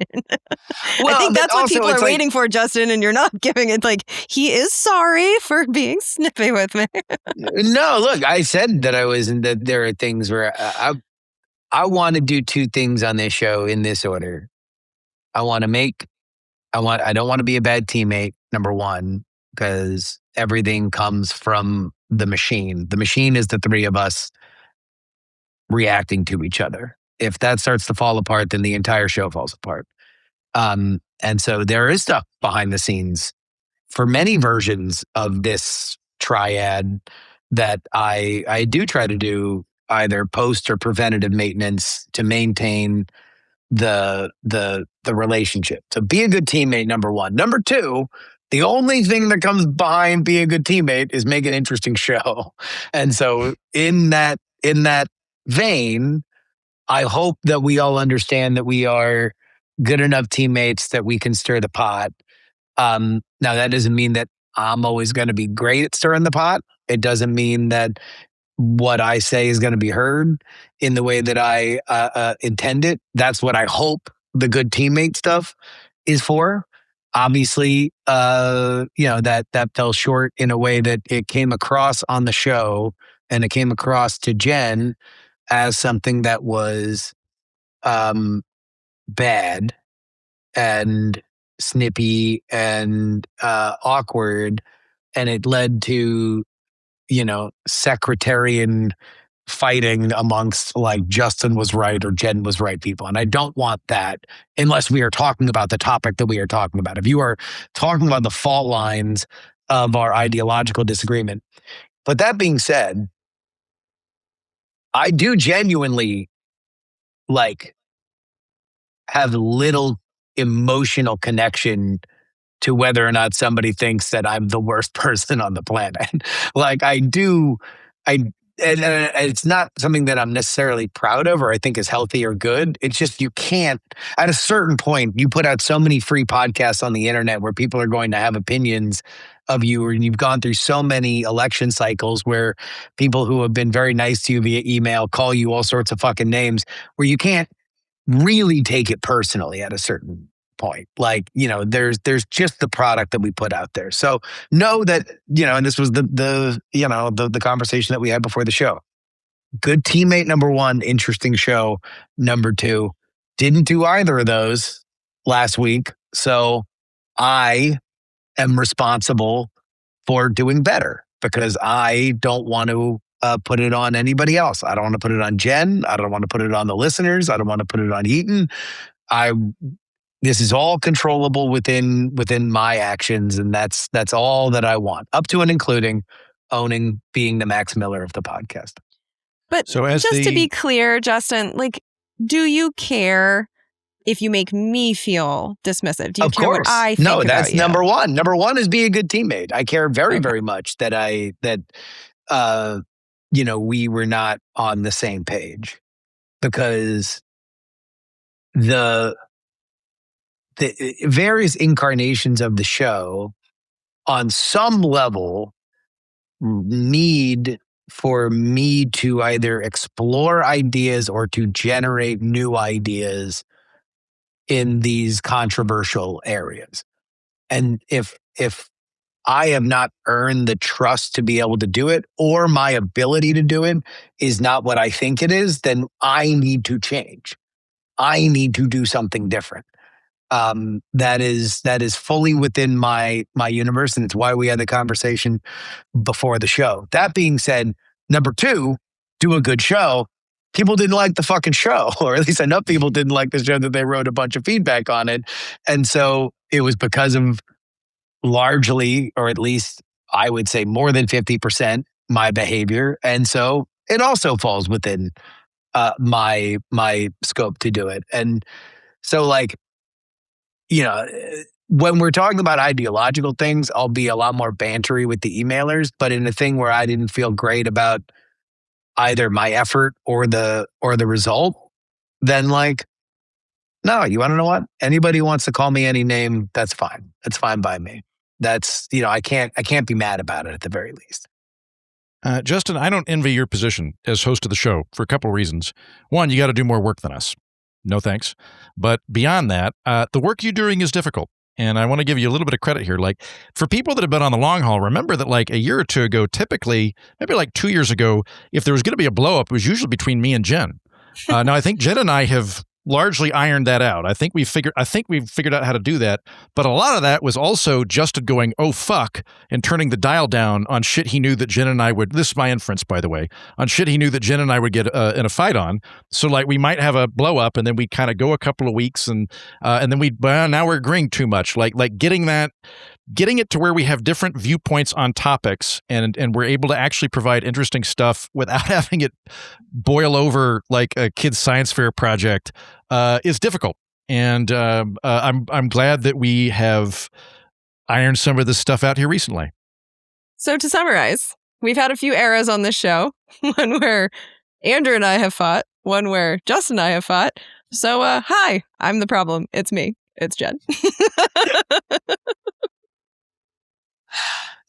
Well, I think that's what people are waiting for, Justin, and you're not giving it. Like, he is sorry for being snippy with me. No, look, I said that there are things where I want to do two things on this show in this order. I don't want to be a bad teammate, number one, because everything comes from the machine. The machine is the three of us reacting to each other. If that starts to fall apart, then the entire show falls apart. And so there is stuff behind the scenes for many versions of this triad that I do try to do either post or preventative maintenance to maintain the relationship. So be a good teammate, number one. Number two, the only thing that comes behind being a good teammate is make an interesting show. And so in that vein, I hope that we all understand that we are good enough teammates that we can stir the pot. Now that doesn't mean that I'm always going to be great at stirring the pot. It doesn't mean that what I say is going to be heard in the way that I intend it. That's what I hope the good teammate stuff is for. Obviously, that fell short in a way that it came across on the show, and it came across to Jen as something that was bad and snippy and awkward, and it led to secretarian fighting amongst like Justin was right or Jen was right people. And I don't want that unless we are talking about the topic that we are talking about. If you are talking about the fault lines of our ideological disagreement. But that being said, I do genuinely have little emotional connection to whether or not somebody thinks that I'm the worst person on the planet. And it's not something that I'm necessarily proud of or I think is healthy or good. It's just you can't, at a certain point, you put out so many free podcasts on the internet where people are going to have opinions of you, and you've gone through so many election cycles where people who have been very nice to you via email call you all sorts of fucking names, where you can't really take it personally at a certain point. There's just the product that we put out there. So know that, and this was the conversation that we had before the show. Good teammate, number one, interesting show, number two. Didn't do either of those last week. So I am responsible for doing better because I don't want to put it on anybody else. I don't want to put it on Jen. I don't want to put it on the listeners. I don't want to put it on Eaton. This is all controllable within my actions, and that's all that I want, up to and including owning being the Max Miller of the podcast. But so to be clear, Justin, do you care if you make me feel dismissive? Do you Of care course. what I think No, about that's you? number one. Number one is be a good teammate. I care very, Okay. very much that we were not on the same page, because the various incarnations of the show on some level need for me to either explore ideas or to generate new ideas in these controversial areas. And if I have not earned the trust to be able to do it, or my ability to do it is not what I think it is, then I need to change. I need to do something different. That is fully within my universe, and it's why we had the conversation before the show. That being said, number two, do a good show. People didn't like the fucking show, or at least enough people didn't like the show that they wrote a bunch of feedback on it. And so it was because of largely, or at least I would say more than 50%, my behavior. And so it also falls within my scope to do it. And so, like, when we're talking about ideological things, I'll be a lot more bantery with the emailers. But in a thing where I didn't feel great about either my effort or the result, then, like, no, you want to know what? Anybody who wants to call me any name, that's fine. That's fine by me. That's, I can't be mad about it at the very least. Justin, I don't envy your position as host of the show for a couple of reasons. One, you got to do more work than us. No thanks. But beyond that, the work you're doing is difficult. And I want to give you a little bit of credit here. Like, for people that have been on the long haul, remember that like a year or two ago, typically, maybe like 2 years ago, if there was going to be a blow up, it was usually between me and Jen. Now, I think Jen and I have largely ironed that out. I think we've figured out how to do that. But a lot of that was also Justin going, oh, fuck, and turning the dial down on shit he knew that Jen and I would, this is my inference, by the way, on shit he knew that Jen and I would get in a fight on. So like we might have a blow up and then we kind of go a couple of weeks and then now we're agreeing too much. Like getting it to where we have different viewpoints on topics and we're able to actually provide interesting stuff without having it boil over like a kid's science fair project is difficult. And I'm glad that we have ironed some of this stuff out here recently. So to summarize, we've had a few eras on this show, one where Andrew and I have fought, one where Justin and I have fought. So hi, I'm the problem. It's me. It's Jen.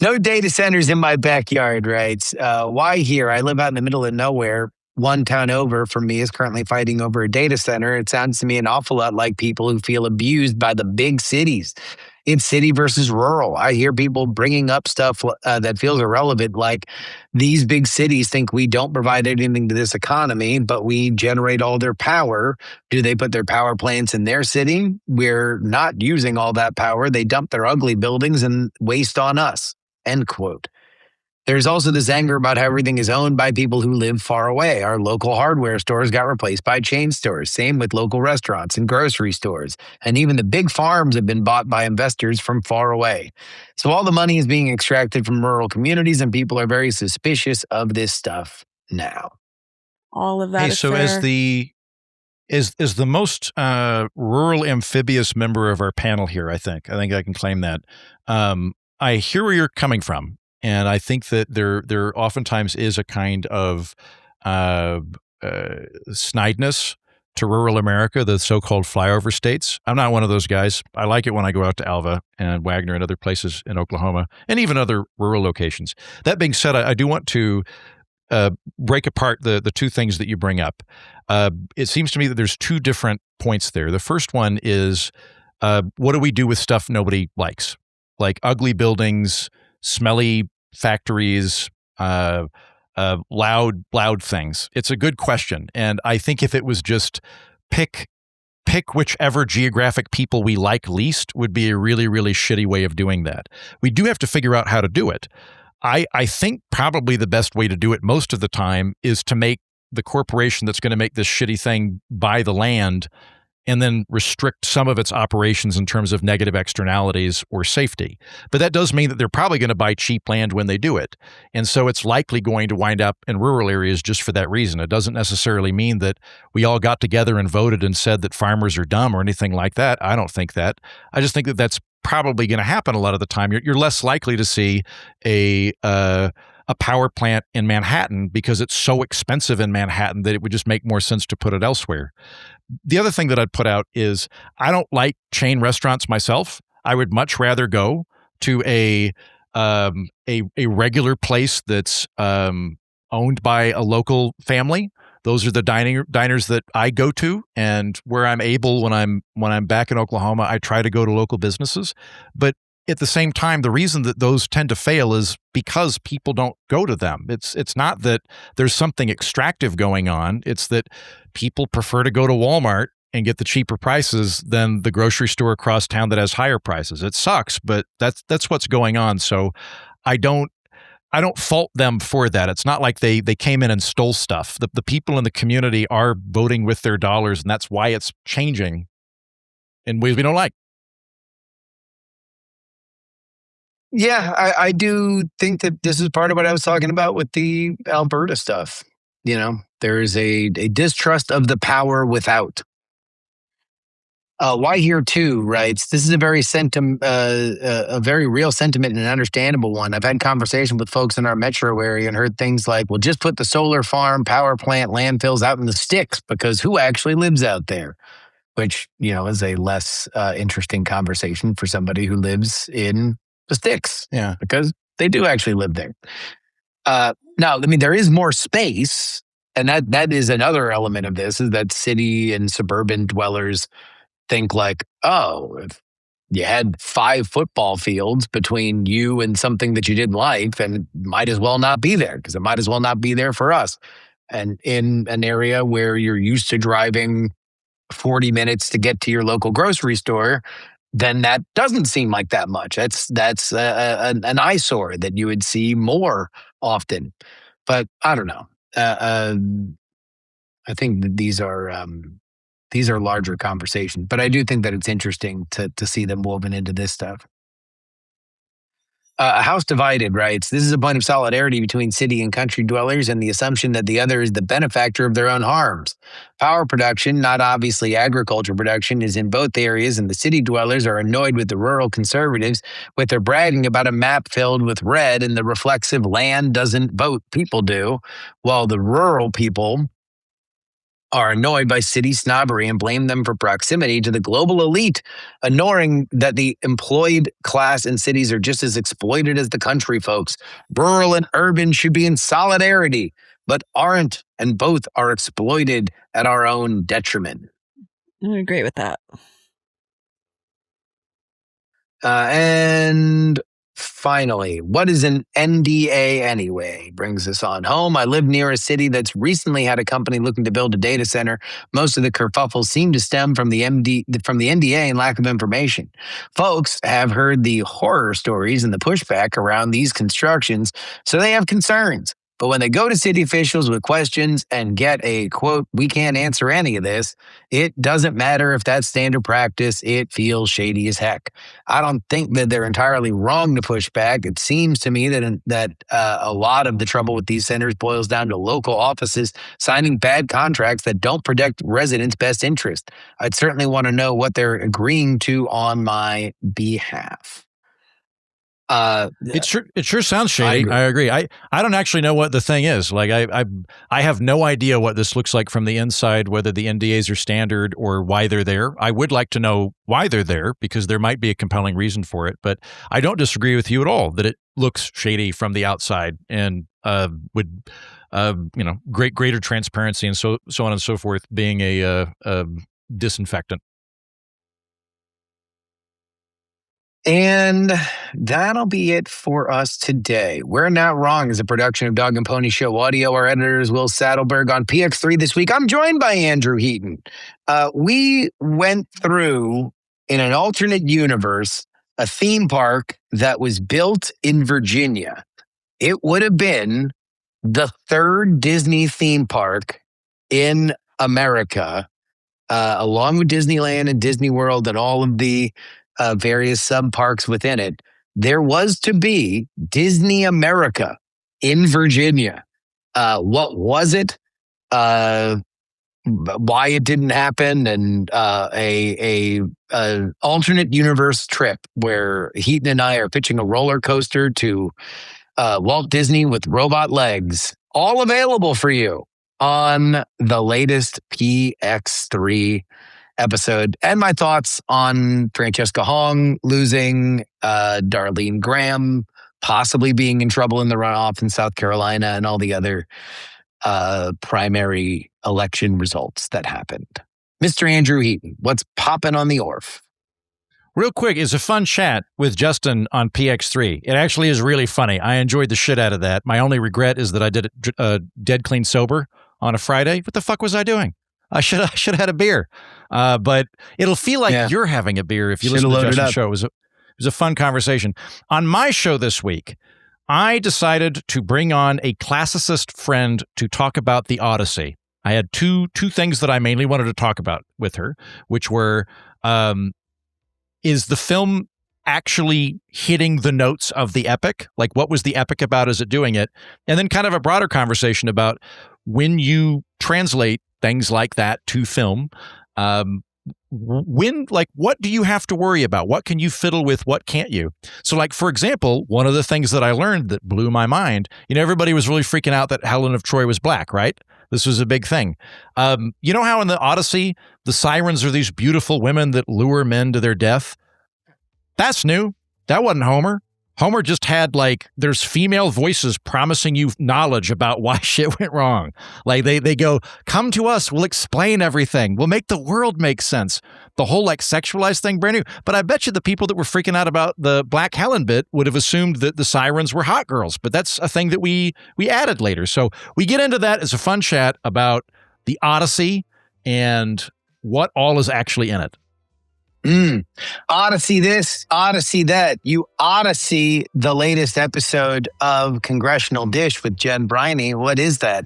No data centers in my backyard, right? Why here? I live out in the middle of nowhere. One town over from me is currently fighting over a data center. It sounds to me an awful lot like people who feel abused by the big cities. It's city versus rural. I hear people bringing up stuff that feels irrelevant, like these big cities think we don't provide anything to this economy, but we generate all their power. Do they put their power plants in their city? We're not using all that power. They dump their ugly buildings and waste on us. End quote. There's also this anger about how everything is owned by people who live far away. Our local hardware stores got replaced by chain stores. Same with local restaurants and grocery stores. And even the big farms have been bought by investors from far away. So all the money is being extracted from rural communities, and people are very suspicious of this stuff now. All of that is so fair. as the most rural amphibious member of our panel here, I think I can claim that. I hear where you're coming from. And I think that there oftentimes is a kind of snideness to rural America, the so-called flyover states. I'm not one of those guys. I like it when I go out to Alva and Wagner and other places in Oklahoma and even other rural locations. That being said, I do want to break apart the two things that you bring up. It seems to me that there's two different points there. The first one is what do we do with stuff nobody likes? Like ugly buildings, smelly factories, loud things. It's a good question. And I think if it was just pick whichever geographic people we like least would be a really, really shitty way of doing that. We do have to figure out how to do it. I think probably the best way to do it most of the time is to make the corporation that's going to make this shitty thing buy the land and then restrict some of its operations in terms of negative externalities or safety. But that does mean that they're probably going to buy cheap land when they do it. And so it's likely going to wind up in rural areas just for that reason. It doesn't necessarily mean that we all got together and voted and said that farmers are dumb or anything like that. I don't think that. I just think that that's probably going to happen a lot of the time. You're less likely to see a power plant in Manhattan because it's so expensive in Manhattan that it would just make more sense to put it elsewhere. The other thing that I'd put out is I don't like chain restaurants myself. I would much rather go to a regular place that's owned by a local family. Those are the diners that I go to, and where I'm able, when I'm back in Oklahoma, I try to go to local businesses. But at the same time, the reason that those tend to fail is because people don't go to them. It's not that there's something extractive going on. It's that people prefer to go to Walmart and get the cheaper prices than the grocery store across town that has higher prices. It sucks, but that's what's going on. So I don't fault them for that. It's not like they came in and stole stuff. The people in the community are voting with their dollars, and that's why it's changing in ways we don't like. Yeah, I do think that this is part of what I was talking about with the Alberta stuff. There is a distrust of the power without. Why here too writes, this is a very a very real sentiment and an understandable one. I've had conversation with folks in our metro area and heard things like, well, just put the solar farm, power plant, landfills out in the sticks because who actually lives out there? Which, is a less interesting conversation for somebody who lives in the sticks. Yeah. Because they do actually live there. Now, there is more space, and that is another element of this, is that city and suburban dwellers think like, oh, if you had 5 football fields between you and something that you didn't like, then it might as well not be there because it might as well not be there for us. And in an area where you're used to driving 40 minutes to get to your local grocery store, then that doesn't seem like that much. That's an eyesore that you would see more often. But I don't know. I think that these are larger conversations. But I do think that it's interesting to see them woven into this stuff. A House Divided writes, this is a point of solidarity between city and country dwellers and the assumption that the other is the benefactor of their own harms. Power production, not obviously agriculture production, is in both areas, and the city dwellers are annoyed with the rural conservatives with their bragging about a map filled with red and the reflexive land doesn't vote people do, while the rural people are annoyed by city snobbery and blame them for proximity to the global elite, ignoring that the employed class in cities are just as exploited as the country folks. Rural and urban should be in solidarity, but aren't, and both are exploited at our own detriment. I agree with that. And finally, what is an NDA anyway? Brings us on home. I live near a city that's recently had a company looking to build a data center. Most of the kerfuffles seem to stem from the NDA and lack of information. Folks have heard the horror stories and the pushback around these constructions, so they have concerns. But when they go to city officials with questions and get a, quote, we can't answer any of this, it doesn't matter if that's standard practice. It feels shady as heck. I don't think that they're entirely wrong to push back. It seems to me that a lot of the trouble with these centers boils down to local offices signing bad contracts that don't protect residents' best interest. I'd certainly want to know what they're agreeing to on my behalf. It sure sounds shady. I agree. I don't actually know what the thing is. Like I have no idea what this looks like from the inside, whether the NDAs are standard or why they're there. I would like to know why they're there because there might be a compelling reason for it. But I don't disagree with you at all that it looks shady from the outside and would greater transparency and so on and so forth being a disinfectant. And that'll be it for us today. We're Not Wrong is a production of Dog and Pony Show Audio. Our editor is Will Saddleberg. On PX3 this week, I'm joined by Andrew Heaton. We went through, in an alternate universe, a theme park that was built in Virginia. It would have been the third Disney theme park in America along with Disneyland and Disney World and all of the various sub parks within it, there was to be Disney America in Virginia. What was it? Why it didn't happen, and a alternate universe trip where Heaton and I are pitching a roller coaster to Walt Disney with robot legs, all available for you on the latest PX3 episode, and my thoughts on Francesca Hong losing, Darlene Graham possibly being in trouble in the runoff in South Carolina, and all the other primary election results that happened. Mr. Andrew Heaton, what's popping on the Orf? Real quick, it's a fun chat with Justin on PX3. It actually is really funny. I enjoyed the shit out of that. My only regret is that I did it dead clean sober on a Friday. What the fuck was I doing? I should have had a beer. But it'll feel like you're having a beer if you listen to Justin's show. It was a fun conversation. On my show this week, I decided to bring on a classicist friend to talk about the Odyssey. I had two things that I mainly wanted to talk about with her, which were, is the film actually hitting the notes of the epic? Like, what was the epic about? Is it doing it? And then kind of a broader conversation about when you translate things like that to film, what do you have to worry about? What can you fiddle with? What can't you? So, like, for example, one of the things that I learned that blew my mind, everybody was really freaking out that Helen of Troy was black, right? This was a big thing. You know how in the Odyssey, the sirens are these beautiful women that lure men to their death? That's new. That wasn't Homer. Homer just had, there's female voices promising you knowledge about why shit went wrong. Like, they go, come to us, we'll explain everything. We'll make the world make sense. The whole, sexualized thing, brand new. But I bet you the people that were freaking out about the Black Helen bit would have assumed that the sirens were hot girls. But that's a thing that we added later. So we get into that as a fun chat about the Odyssey and what all is actually in it. Odyssey this, Odyssey that. You ought to see the latest episode of Congressional Dish with Jen Briney. What is that?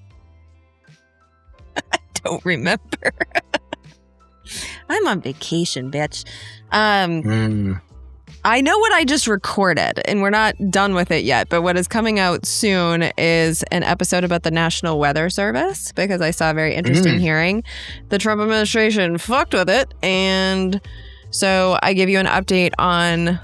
I don't remember. I'm on vacation, bitch. I know what I just recorded, and we're not done with it yet, but what is coming out soon is an episode about the National Weather Service, because I saw a very interesting hearing. The Trump administration fucked with it, and so I give you an update on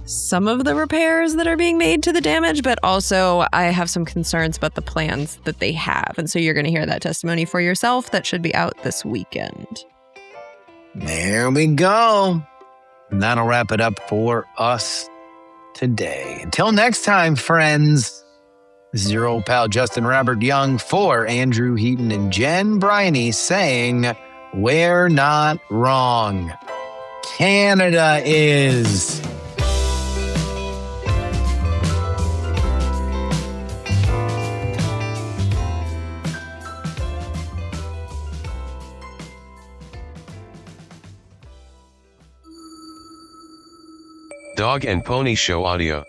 some of the repairs that are being made to the damage, but also I have some concerns about the plans that they have. And so you're going to hear that testimony for yourself. That should be out this weekend. There we go. And that'll wrap it up for us today. Until next time, friends, this is your old pal Justin Robert Young for Andrew Heaton and Jen Briney saying, we're not wrong. Canada is. Dog and Pony Show audio.